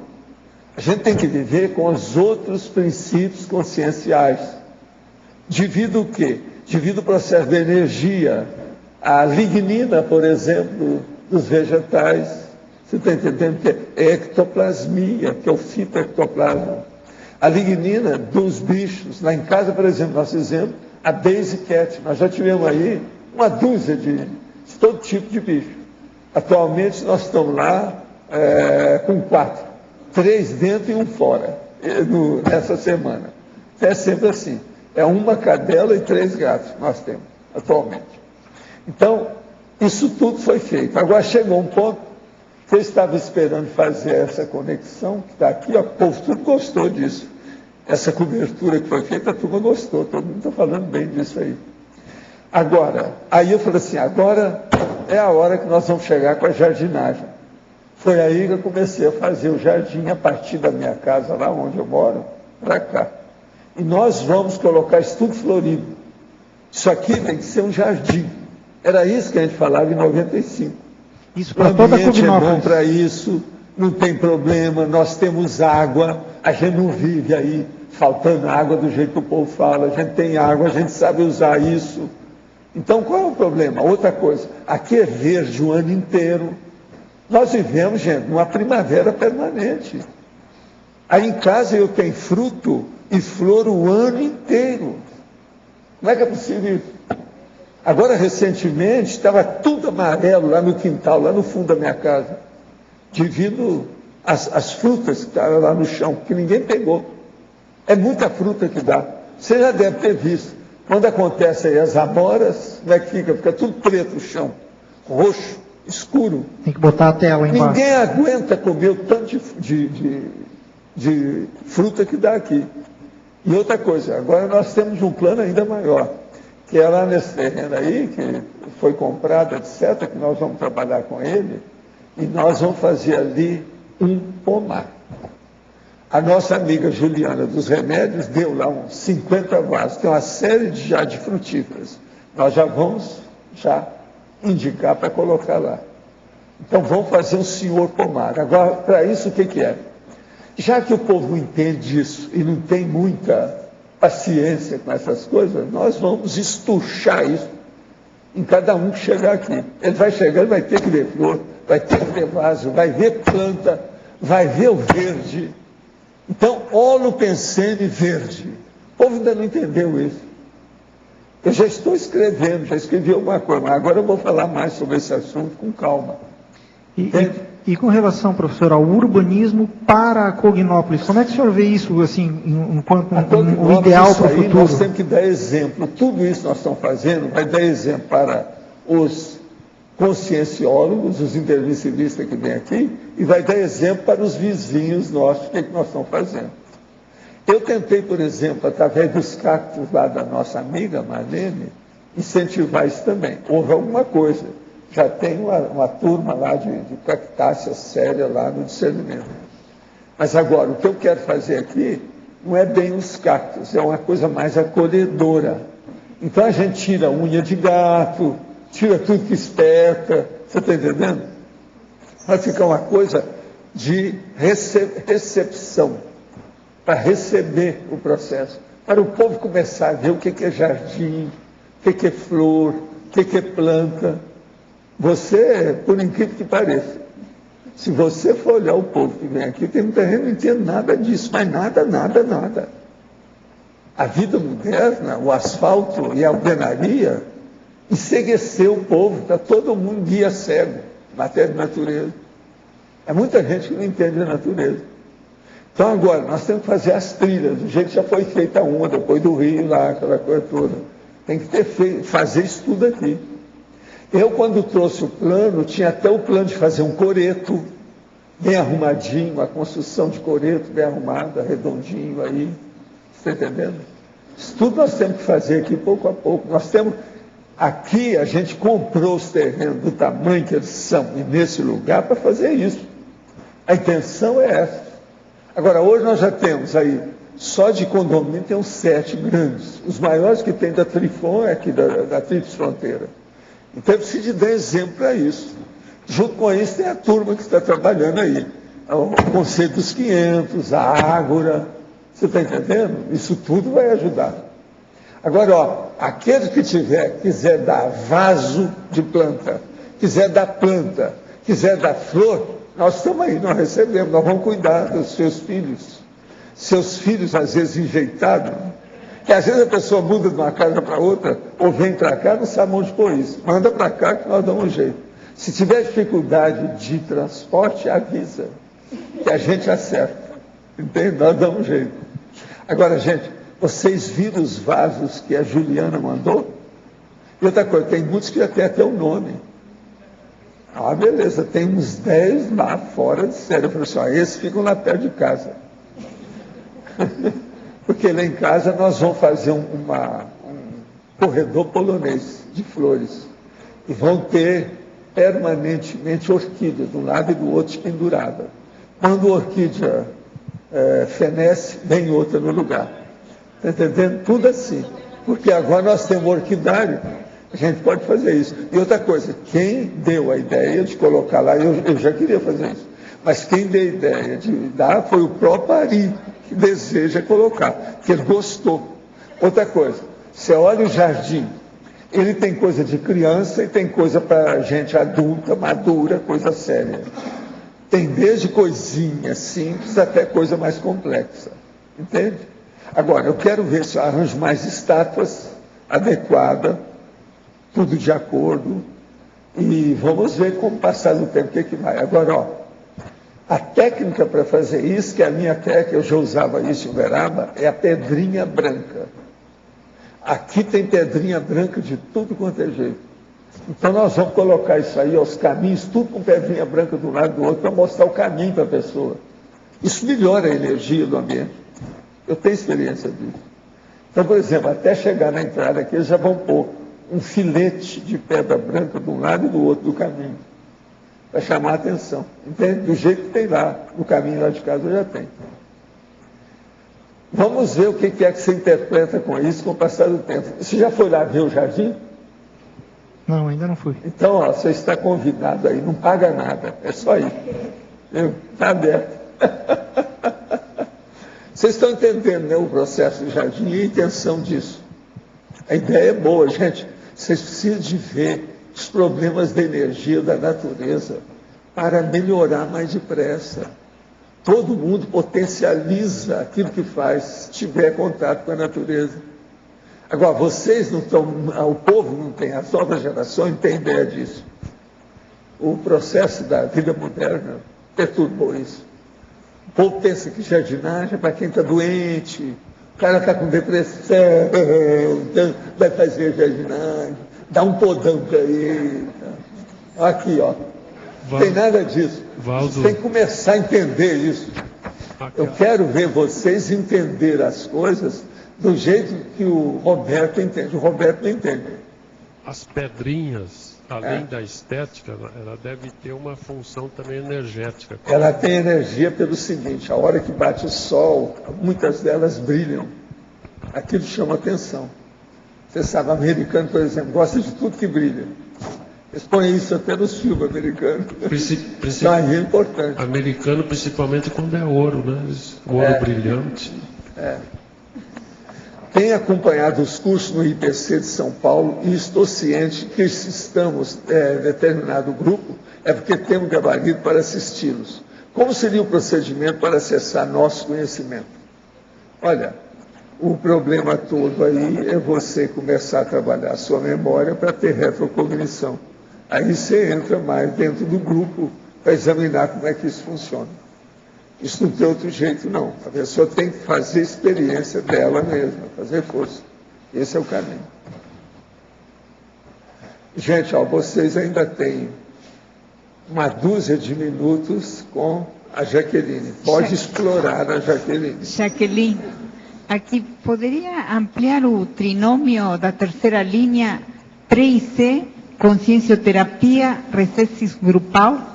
A gente tem que viver com os outros princípios conscienciais. Devido o quê? Devido ao processo da energia, a lignina, por exemplo, dos vegetais. Você está entendendo que é ectoplasmia, que é o fitoectoplasma. A lignina dos bichos. Lá em casa, por exemplo, nós fizemos a Daisy Cat. Nós já tivemos aí uma dúzia de todo tipo de bicho. Atualmente nós estamos lá com 4. 3 dentro e 1 fora, nessa semana. É sempre assim. É uma cadela e 3 gatos que nós temos atualmente. Então, isso tudo foi feito. Agora chegou um ponto que eu estava esperando fazer essa conexão, que está aqui, ó, o povo tudo gostou disso. Essa cobertura que foi feita, a turma gostou, todo mundo está falando bem disso aí. Agora, aí eu falei assim, agora é a hora que nós vamos chegar com a jardinagem. Foi aí que eu comecei a fazer o jardim a partir da minha casa, lá onde eu moro, para cá. E nós vamos colocar estudo florido. Isso aqui tem que ser um jardim. Era isso que a gente falava em 95. Isso para toda a ambiente é bom para isso, não tem problema, nós temos água, a gente não vive aí faltando água do jeito que o povo fala, a gente tem água, a gente sabe usar isso. Então qual é o problema? Outra coisa, aqui é verde o ano inteiro. Nós vivemos, gente, numa primavera permanente. Aí em casa eu tenho fruto e flor o ano inteiro. Como é que é possível isso? Agora, recentemente, estava tudo amarelo lá no quintal, lá no fundo da minha casa, devido às frutas que estavam lá no chão, que ninguém pegou. É muita fruta que dá. Você já deve ter visto. Quando acontece aí as amoras, como é que fica? Fica tudo preto o chão, roxo, escuro. Tem que botar a tela embaixo. Ninguém aguenta comer o tanto de fruta que dá aqui. E outra coisa, agora nós temos um plano ainda maior, que é lá nesse terreno aí, que foi comprado, etc., que nós vamos trabalhar com ele, e nós vamos fazer ali um pomar. A nossa amiga Juliana dos Remédios deu lá uns 50 vasos, tem uma série de jardim frutíferas. Nós já vamos indicar para colocar lá. Então vamos fazer um senhor pomar. Agora, para isso, o que é? Já que o povo não entende isso e não tem muita paciência com essas coisas, nós vamos estuchar isso em cada um que chegar aqui. Ele vai chegando, vai ter que ver flor, vai ter que ver vaso, vai ver planta, vai ver o verde. Então, holopensene verde. O povo ainda não entendeu isso. Eu já estou escrevendo, já escrevi alguma coisa, mas agora eu vou falar mais sobre esse assunto com calma. E com relação, professor, ao urbanismo para Cognópolis, como é que o senhor vê isso, assim, enquanto um ideal para o futuro? Nós temos que dar exemplo. Tudo isso que nós estamos fazendo vai dar exemplo para os conscienciólogos, os intervencionistas que vêm aqui, e vai dar exemplo para os vizinhos nossos, o que nós estamos fazendo. Eu tentei, por exemplo, através dos cactos lá da nossa amiga Marlene, incentivar isso também. Houve alguma coisa. Já tem uma turma lá de cactácea séria lá no discernimento. Mas agora, o que eu quero fazer aqui não é bem os cactos, é uma coisa mais acolhedora. Então a gente tira a unha de gato, tira tudo que espeta, você está entendendo? Vai ficar uma coisa de recepção, para receber o processo, para o povo começar a ver o que é jardim, o que é flor, o que é planta. Você, por incrível que pareça, se você for olhar o povo que vem aqui, tem muita gente que não entende nada disso, mas nada, nada, nada. A vida moderna, o asfalto e a alvenaria, encegueceu o povo, está todo mundo guia cego, matéria de natureza. É muita gente que não entende a natureza. Então agora, nós temos que fazer as trilhas, do jeito que já foi feita uma, depois do Rio lá, aquela coisa toda. Tem que fazer isso tudo aqui. Eu, quando trouxe o plano, tinha até o plano de fazer um coreto, bem arrumadinho, a construção de coreto bem arrumada, redondinho aí. Está entendendo? Isso tudo nós temos que fazer aqui pouco a pouco. Nós temos... Aqui a gente comprou os terrenos do tamanho que eles são, e nesse lugar, para fazer isso. A intenção é essa. Agora, hoje nós já temos aí, só de condomínio tem uns 7 grandes. Os maiores que tem da Trifon é aqui da Tríplice Fronteira. Então, eu preciso de dar exemplo para isso. Junto com isso, tem a turma que está trabalhando aí. O Conselho dos 500, a Ágora. Você está entendendo? Isso tudo vai ajudar. Agora, ó, aquele que quiser dar vaso de planta, quiser dar planta, quiser dar flor, nós estamos aí, nós recebemos, nós vamos cuidar dos seus filhos. Seus filhos, às vezes, enjeitados, que às vezes a pessoa muda de uma casa para outra, ou vem para cá, não sabe onde pôr isso. Manda para cá que nós damos um jeito. Se tiver dificuldade de transporte, avisa, que a gente acerta. Entende? Nós damos um jeito. Agora, gente, vocês viram os vasos que a Juliana mandou? E outra coisa, tem muitos que já tem até o nome. Ah, beleza, tem uns 10 lá fora de série. Eu falei assim, ó, esses ficam lá perto de casa. Porque lá em casa nós vamos fazer um corredor polonês de flores. E vão ter permanentemente orquídeas, de um lado e do outro pendurada. Quando a orquídea fenece, vem outra no lugar. Está entendendo? Tudo assim. Porque agora nós temos orquidário, a gente pode fazer isso. E outra coisa, quem deu a ideia de colocar lá, eu já queria fazer isso, mas quem deu a ideia de dar foi o próprio Ari, que deseja colocar, que ele gostou. Outra coisa, você olha o jardim, ele tem coisa de criança e tem coisa para gente adulta, madura, coisa séria. Tem desde coisinha simples até coisa mais complexa. Entende? Agora, eu quero ver se eu arranjo mais estátuas adequadas, tudo de acordo, e vamos ver como passar o tempo, o que vai. Agora, ó, a técnica para fazer isso, que é a minha técnica, eu já usava isso em Uberaba, é a pedrinha branca. Aqui tem pedrinha branca de tudo quanto é jeito. Então nós vamos colocar isso aí, os caminhos, tudo com pedrinha branca de um lado e do outro, para mostrar o caminho para a pessoa. Isso melhora a energia do ambiente. Eu tenho experiência disso. Então, por exemplo, até chegar na entrada aqui, eles já vão pôr um filete de pedra branca de um lado e do outro do caminho, para chamar a atenção. Entende? Do jeito que tem lá, no caminho lá de casa já tem. Vamos ver o que é que você interpreta com isso com o passar do tempo. Você já foi lá ver o jardim? Não, ainda não fui. Então, ó, você está convidado aí, não paga nada, é só ir. Está aberto. Vocês estão entendendo, né, o processo do jardim e a intenção disso. A ideia é boa, gente. Vocês precisam de ver os problemas da energia da natureza para melhorar mais depressa. Todo mundo potencializa aquilo que faz, se tiver contato com a natureza. Agora, vocês não estão, o povo não tem, as novas gerações não têm ideia disso. O processo da vida moderna perturbou isso. O povo pensa que jardinagem é para quem está doente, o cara está com depressão, vai fazer jardinagem, dá um podão para ele. Aqui, ó. Não tem nada disso. Você tem que começar a entender isso. Eu quero ver vocês entender as coisas do jeito que o Roberto entende. O Roberto não entende. As pedrinhas, além da estética, ela deve ter uma função também energética. Ela tem energia pelo seguinte, a hora que bate o sol, muitas delas brilham. Aquilo chama atenção. Você sabe, o americano, por exemplo, gosta de tudo que brilha. Eles põem isso até nos filmes americanos. Então, é importante. Americano, principalmente quando é ouro, né? O ouro brilhante. Tenho acompanhado os cursos no IPC de São Paulo e estou ciente que se estamos em determinado grupo é porque temos gabarito para assisti-los. Como seria o procedimento para acessar nosso conhecimento? Olha, o problema todo aí é você começar a trabalhar a sua memória para ter retrocognição. Aí você entra mais dentro do grupo para examinar como é que isso funciona. Isso não tem outro jeito, não. A pessoa tem que fazer experiência dela mesma, fazer força. Esse é o caminho. Gente, ó, vocês ainda têm uma dúzia de minutos com a Jaqueline. Pode explorar a Jaqueline. Jaqueline, aqui poderia ampliar o trinômio da terceira linha pré-IC, consciencioterapia, resexis grupal?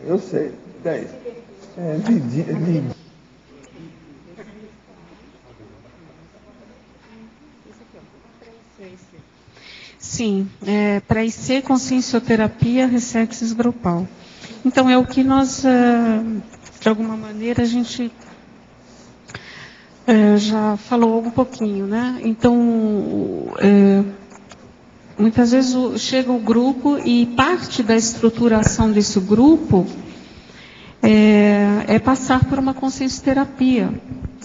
Eu sei. 10. Sim, para IC, consciencioterapia, resexis grupal. Então, é o que nós, de alguma maneira, a gente já falou um pouquinho, né? Então, muitas vezes chega o grupo e parte da estruturação desse grupo é passar por uma consciencioterapia,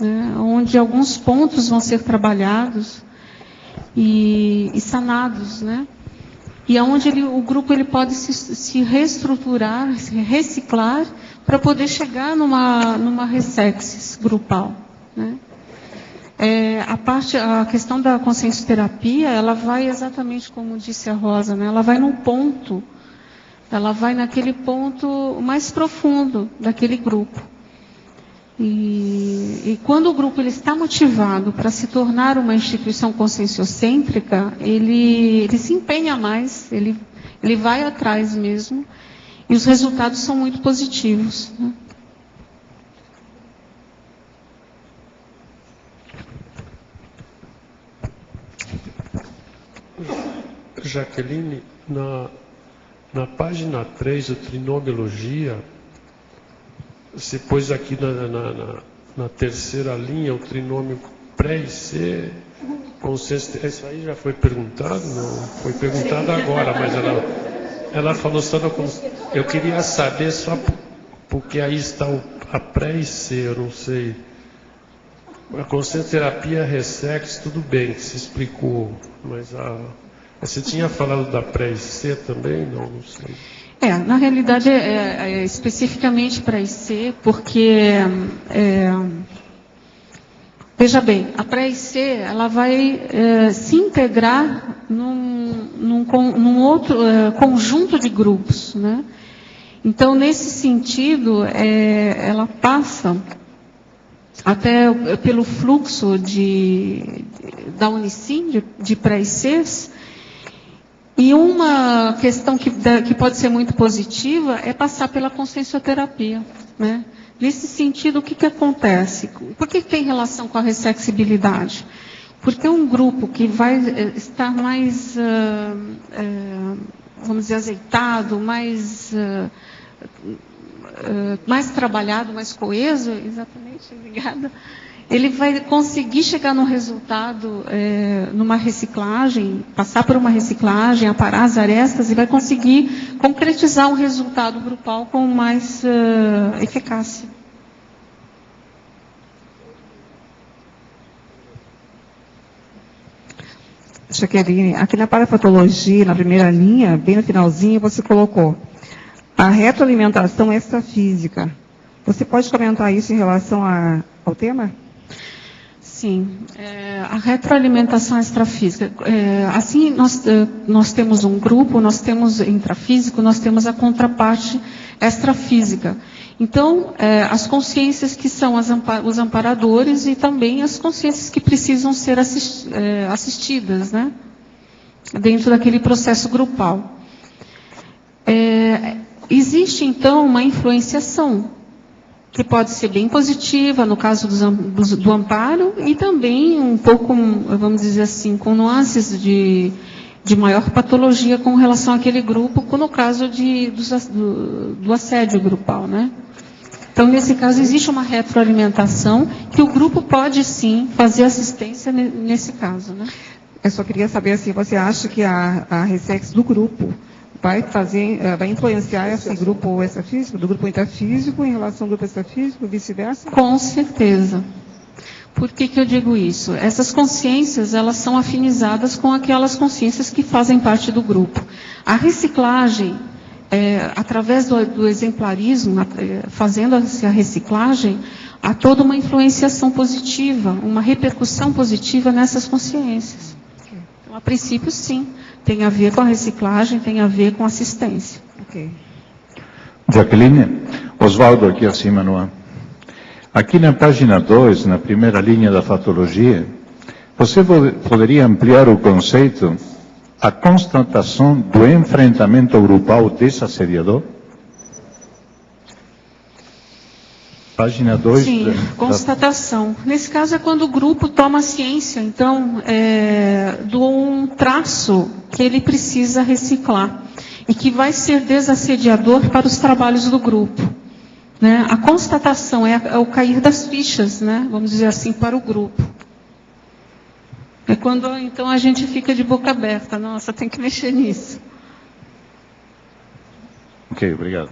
né? Onde alguns pontos vão ser trabalhados e sanados, né? E onde o grupo ele pode se reestruturar, se reciclar, para poder chegar numa resexis grupal, né? A questão da consciencioterapia, ela vai exatamente como disse a Rosa, né? Ela vai num ponto, ela vai naquele ponto mais profundo daquele grupo. E quando o grupo ele está motivado para se tornar uma instituição conscienciocêntrica, ele se empenha mais, ele vai atrás mesmo, e os resultados são muito positivos, né? Jaqueline, na página 3, a trinomiologia, você pôs aqui na terceira linha o trinômio pré-IC, consciência. Isso aí já foi perguntado? Não, foi perguntado agora, mas ela falou só da consciência. Eu queria saber só porque aí está a pré-IC, eu não sei. A consciencioterapia ressex, tudo bem, se explicou, mas você tinha falado da pré-IC também? Não sei. Na realidade, especificamente para IC, porque, veja bem, a pré-IC, ela vai se integrar num outro conjunto de grupos, né? Então, nesse sentido, ela passa até pelo fluxo da Unicim, de pré-ICs. E uma questão que pode ser muito positiva é passar pela consciencioterapia, né? Nesse sentido, o que acontece? Por que tem relação com a ressexibilidade? Porque um grupo que vai estar mais, vamos dizer, azeitado, mais trabalhado, mais coeso, exatamente, obrigada. Ele vai conseguir chegar no resultado, numa reciclagem, passar por uma reciclagem, aparar as arestas e vai conseguir concretizar um resultado grupal com mais eficácia. Jaqueline, aqui na parapatologia, na primeira linha, bem no finalzinho, você colocou a retroalimentação extrafísica. Você pode comentar isso em relação ao tema? Sim, a retroalimentação extrafísica. Assim, nós temos um grupo, nós temos intrafísico, nós temos a contraparte extrafísica. Então, as consciências que são os amparadores e também as consciências que precisam ser assistidas, né? Dentro daquele processo grupal. Existe, então, uma influenciação que pode ser bem positiva, no caso do amparo, e também um pouco, vamos dizer assim, com nuances de maior patologia com relação àquele grupo, no caso do assédio grupal, né? Então, nesse caso, existe uma retroalimentação que o grupo pode, sim, fazer assistência nesse caso, né? Eu só queria saber, assim, você acha que a ressex do grupo vai influenciar esse grupo extrafísico, do grupo intrafísico em relação ao grupo extrafísico, vice-versa? Com certeza. Por que eu digo isso? Essas consciências, elas são afinizadas com aquelas consciências que fazem parte do grupo. A reciclagem, através do exemplarismo, fazendo a reciclagem, há toda uma influenciação positiva, uma repercussão positiva nessas consciências. Então, a princípio, sim, tem a ver com a reciclagem, tem a ver com assistência. Ok. Jaqueline, Oswaldo aqui acima no ar. Aqui na página 2, na primeira linha da fatologia, você poderia ampliar o conceito, a constatação do enfrentamento grupal desassediador? Página 2. Sim, constatação. Nesse caso é quando o grupo toma ciência, então, de um traço que ele precisa reciclar e que vai ser desassediador para os trabalhos do grupo. Né? A constatação é o cair das fichas, né? Vamos dizer assim, para o grupo. É quando, então, a gente fica de boca aberta. Nossa, tem que mexer nisso. Ok, obrigado.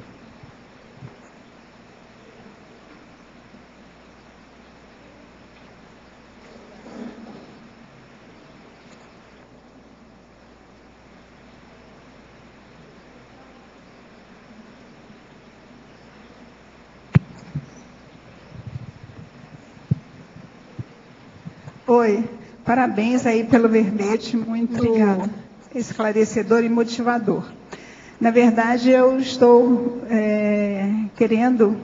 Oi, parabéns aí pelo verbete, muito Obrigada. Esclarecedor e motivador. Na verdade, eu estou querendo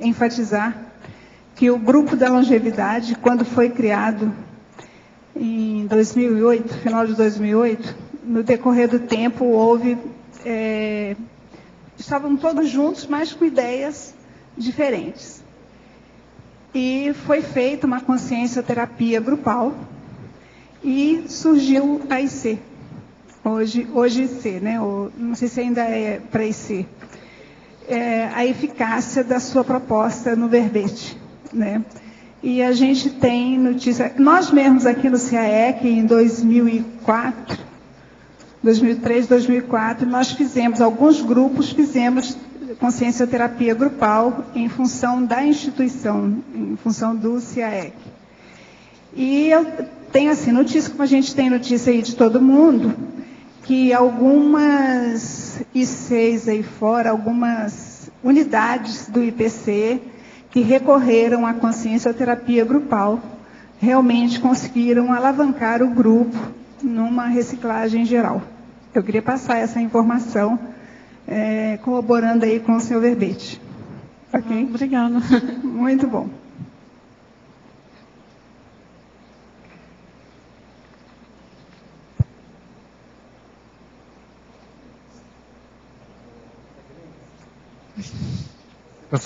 enfatizar que o grupo da longevidade, quando foi criado em 2008, final de 2008, no decorrer do tempo houve, estavam todos juntos, mas com ideias diferentes. E foi feita uma consciencioterapia grupal e surgiu a IC. Hoje IC, né? Não sei se ainda é para IC. A eficácia da sua proposta no verbete, né? E a gente tem notícia, nós mesmos aqui no CAEC, em 2004, 2003, 2004, nós fizemos, alguns grupos fizemos consciencioterapia grupal em função da instituição, em função do CAEC. E eu tenho assim, notícia, como a gente tem notícia aí de todo mundo, que algumas ICs aí fora, algumas unidades do IPC que recorreram à consciencioterapia grupal, realmente conseguiram alavancar o grupo numa reciclagem geral. Eu queria passar essa informação, corroborando aí com o seu verbete. Ok? Obrigada. Muito bom. Com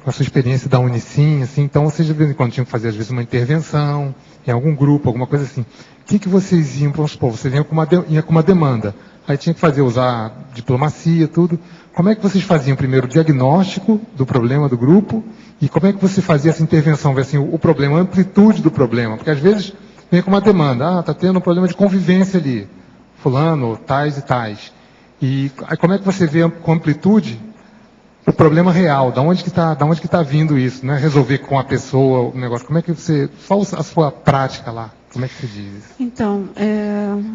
a sua experiência da Unicim, assim, então vocês de vez em quando tinham que fazer, às vezes, uma intervenção em algum grupo, alguma coisa assim. O que vocês iam, vamos supor, vocês iam com uma demanda, aí tinha que usar diplomacia, tudo. Como é que vocês faziam primeiro o diagnóstico do problema do grupo e como é que você fazia essa intervenção, ver assim, o problema, a amplitude do problema? Porque às vezes vem com uma demanda, está tendo um problema de convivência ali, fulano, tais e tais. E aí, como é que você vê com amplitude o problema real, da onde que está vindo isso, né? Resolver com a pessoa o negócio. Como é que você, só a sua prática lá, como é que você diz isso? Então,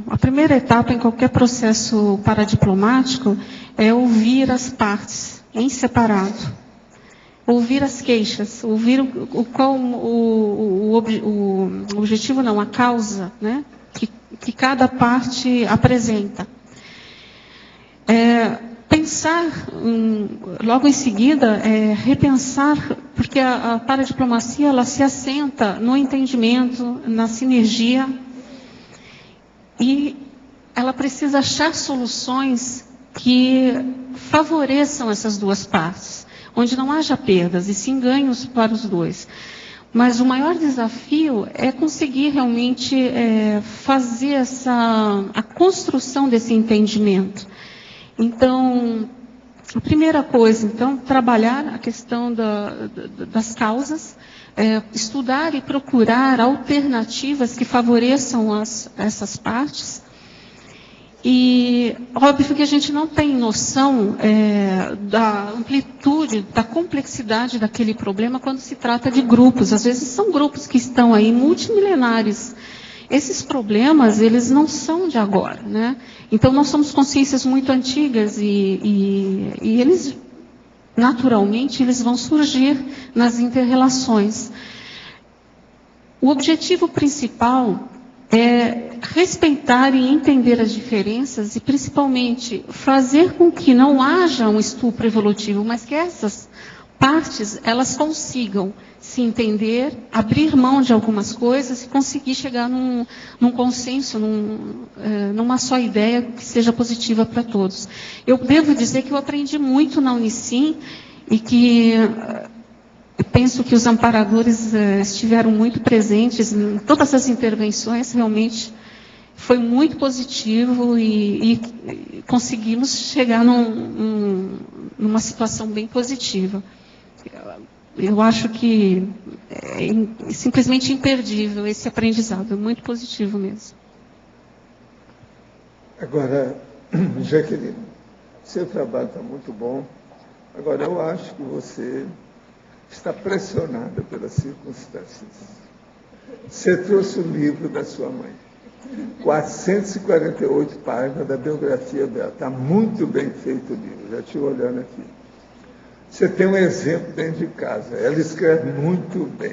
a primeira etapa em qualquer processo paradiplomático é ouvir as partes em separado. Ouvir as queixas, ouvir o objetivo, não, a causa, né? Que cada parte apresenta. Pensar, logo em seguida, repensar, porque a paradiplomacia ela se assenta no entendimento, na sinergia, e ela precisa achar soluções que favoreçam essas duas partes, onde não haja perdas e sim ganhos para os dois. Mas o maior desafio é conseguir realmente fazer a construção desse entendimento. Então, a primeira coisa, então, trabalhar a questão das causas, estudar e procurar alternativas que favoreçam essas partes E óbvio que a gente não tem noção da amplitude, da complexidade daquele problema quando se trata de grupos. Às vezes são grupos que estão aí multimilenares. Esses problemas, eles não são de agora, né? Então, nós somos consciências muito antigas e eles, naturalmente, eles vão surgir nas inter-relações. O objetivo principal é respeitar e entender as diferenças e, principalmente, fazer com que não haja um estupro evolutivo, mas que essas partes, elas consigam se entender, abrir mão de algumas coisas e conseguir chegar num consenso, numa só ideia que seja positiva para todos. Eu devo dizer que eu aprendi muito na Unicim e que penso que os amparadores estiveram muito presentes em todas as intervenções, realmente foi muito positivo e conseguimos chegar numa situação bem positiva. Eu acho que é simplesmente imperdível esse aprendizado, é muito positivo mesmo. Agora, Jaqueline, seu trabalho está muito bom. Agora, eu acho que você está pressionada pelas circunstâncias. Você trouxe o livro da sua mãe. 448 páginas da biografia dela. Está muito bem feito o livro, já estive olhando aqui. Você tem um exemplo dentro de casa. Ela escreve muito bem.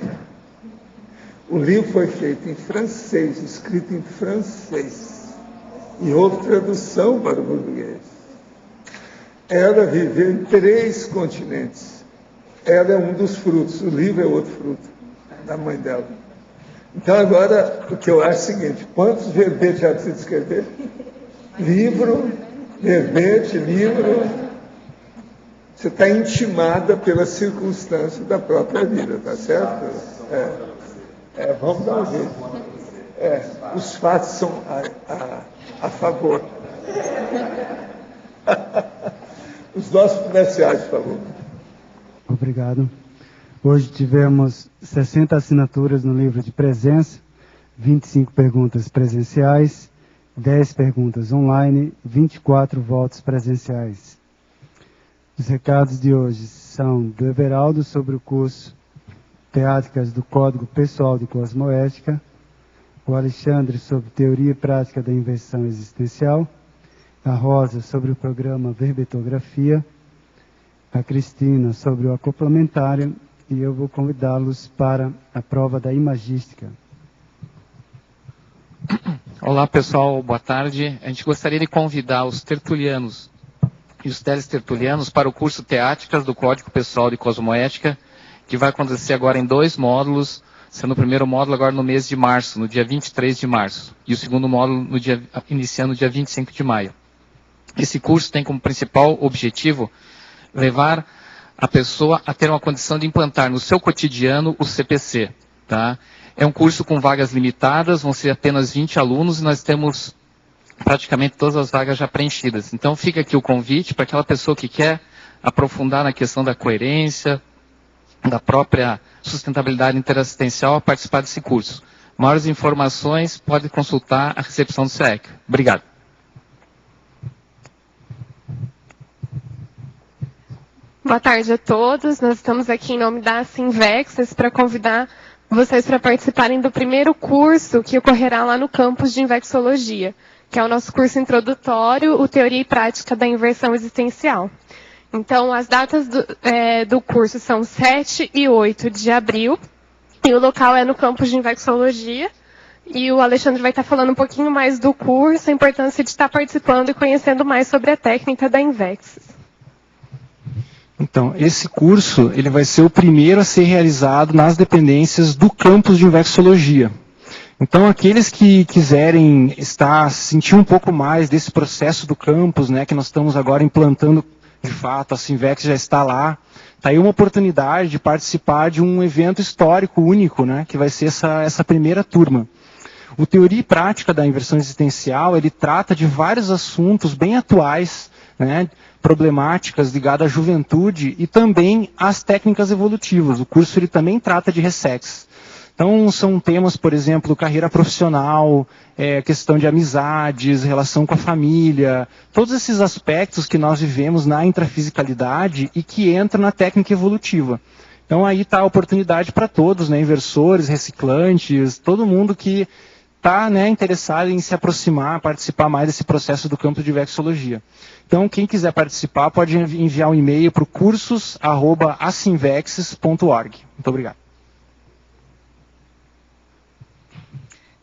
O livro foi feito em francês, escrito em francês. E houve tradução para o português. Ela viveu em 3 continentes. Ela é um dos frutos. O livro é outro fruto da mãe dela. Então, agora, o que eu acho é o seguinte: quantos verbetes já precisa escrever? Livro, verbete, livro. Você está intimada pela circunstância da própria vida, tá certo? Vamos dar um jeito. Os fatos são a favor. Os nossos comerciais, por favor. Obrigado. Hoje tivemos 60 assinaturas no livro de presença, 25 perguntas presenciais, 10 perguntas online, 24 votos presenciais. Os recados de hoje são do Everaldo sobre o curso Teáticas do Código Pessoal de Cosmoética, o Alexandre sobre Teoria e Prática da Inversão Existencial, a Rosa sobre o programa Verbetografia, a Cristina sobre o acoplamentário e eu vou convidá-los para a prova da imagística. Olá pessoal, boa tarde. A gente gostaria de convidar os tertulianos e os telestertulianos para o curso Teáticas do Código Pessoal de Cosmoética, que vai acontecer agora em 2 módulos, sendo o primeiro módulo agora no mês de março, no dia 23 de março, e o segundo módulo iniciando no dia 25 de maio. Esse curso tem como principal objetivo levar a pessoa a ter uma condição de implantar no seu cotidiano o CPC. Tá? É um curso com vagas limitadas, vão ser apenas 20 alunos e nós temos praticamente todas as vagas já preenchidas. Então fica aqui o convite para aquela pessoa que quer aprofundar na questão da coerência, da própria sustentabilidade interassistencial a participar desse curso. Maiores informações pode consultar a recepção do CEEC. Obrigado. Boa tarde a todos. Nós estamos aqui em nome da Sinvexes para convidar vocês para participarem do primeiro curso que ocorrerá lá no campus de Invexologia, que é o nosso curso introdutório, o Teoria e Prática da Inversão Existencial. Então, as datas do curso são 7 e 8 de abril, e o local é no campus de Invexologia, e o Alexandre vai estar falando um pouquinho mais do curso, a importância de estar participando e conhecendo mais sobre a técnica da Invexes. Então, esse curso ele vai ser o primeiro a ser realizado nas dependências do campus de Invexologia. Então, aqueles que quiserem sentir um pouco mais desse processo do campus, né, que nós estamos agora implantando de fato, a Sinvex já está lá, está aí uma oportunidade de participar de um evento histórico único, né, que vai ser essa primeira turma. O Teoria e Prática da Inversão Existencial, ele trata de vários assuntos bem atuais, né, problemáticas ligadas à juventude e também às técnicas evolutivas. O curso ele também trata de ressex. Então, são temas, por exemplo, carreira profissional, questão de amizades, relação com a família, todos esses aspectos que nós vivemos na intrafisicalidade e que entram na técnica evolutiva. Então, aí está a oportunidade para todos, né, inversores, reciclantes, todo mundo que está, né, interessado em se aproximar, participar mais desse processo do campo de vexologia. Então, quem quiser participar pode enviar um e-mail para o cursos@asinvexes.org. Muito obrigado.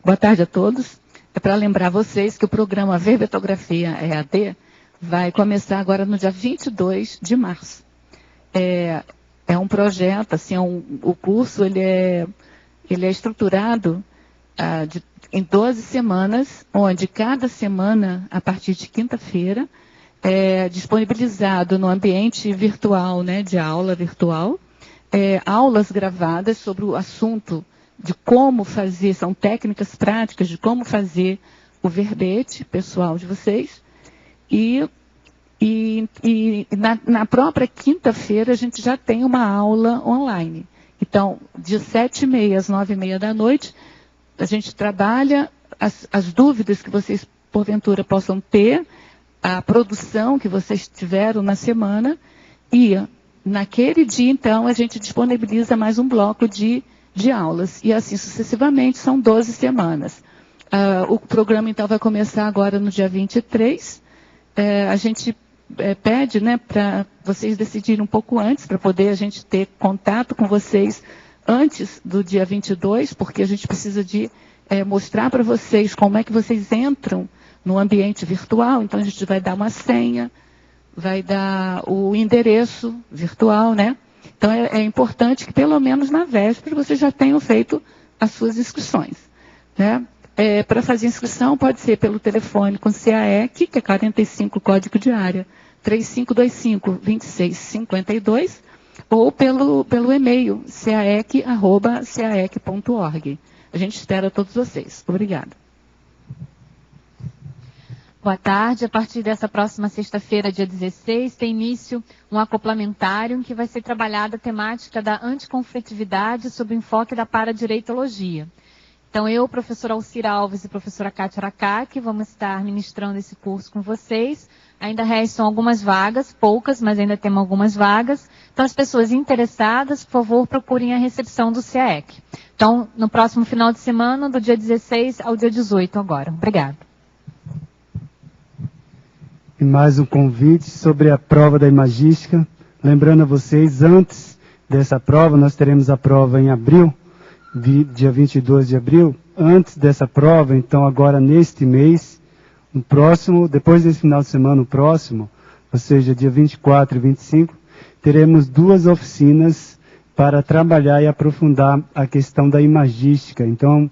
Boa tarde a todos. É para lembrar vocês que o programa Verbetografia EAD vai começar agora no dia 22 de março. É um projeto, assim, o curso ele é estruturado em 12 semanas, onde cada semana, a partir de quinta-feira, é disponibilizado no ambiente virtual, né, de aula virtual, aulas gravadas sobre o assunto de como fazer, são técnicas práticas de como fazer o verbete pessoal de vocês. E na própria quinta-feira a gente já tem uma aula online. Então, de 7h30 às 9h30 da noite, a gente trabalha as dúvidas que vocês, porventura, possam ter, a produção que vocês tiveram na semana, e naquele dia, então, a gente disponibiliza mais um bloco de aulas. E assim sucessivamente, são 12 semanas. O programa, então, vai começar agora no dia 23. A gente pede, né, para vocês decidirem um pouco antes, para poder a gente ter contato com vocês antes do dia 22, porque a gente precisa de mostrar para vocês como é que vocês entram no ambiente virtual. Então, a gente vai dar uma senha, vai dar o endereço virtual, né? Então, é importante que, pelo menos na véspera, vocês já tenham feito as suas inscrições, né? Para fazer inscrição, pode ser pelo telefone com CAEC, que é 45, código de área, 3525-2652, ou pelo e-mail, caec@caec.org. A gente espera todos vocês. Obrigada. Boa tarde. A partir dessa próxima sexta-feira, dia 16, tem início um acoplamentário em que vai ser trabalhada a temática da anticonflitividade sob o enfoque da paradireitologia. Então, eu, professora Alcira Alves e professora Kátia Aracaki, vamos estar ministrando esse curso com vocês. Ainda restam algumas vagas, poucas, mas ainda temos algumas vagas. Então, as pessoas interessadas, por favor, procurem a recepção do CAEC. Então, no próximo final de semana, do dia 16 ao dia 18 agora. Obrigada. E mais um convite sobre a prova da imagística. Lembrando a vocês, antes dessa prova, nós teremos a prova em abril, dia 22 de abril. Antes dessa prova, então agora neste mês, no próximo, depois desse final de semana, o próximo, ou seja, dia 24 e 25, teremos 2 oficinas para trabalhar e aprofundar a questão da imagística. Então,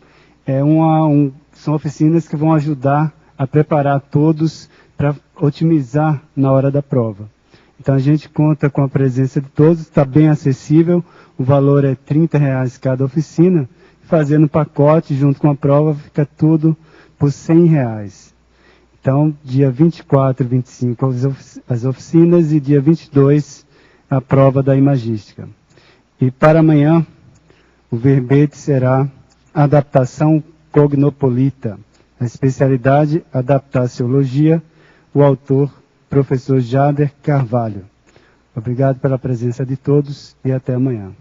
são oficinas que vão ajudar a preparar todos para otimizar na hora da prova. Então, a gente conta com a presença de todos, está bem acessível, o valor é R$30 cada oficina, fazendo pacote junto com a prova, fica tudo por R$100. Então, dia 24 e 25 as oficinas e dia 22 a prova da imagística. E para amanhã, o verbete será adaptação cognopolita, a especialidade adaptaciologia, o autor, professor Jader Carvalho. Obrigado pela presença de todos e até amanhã.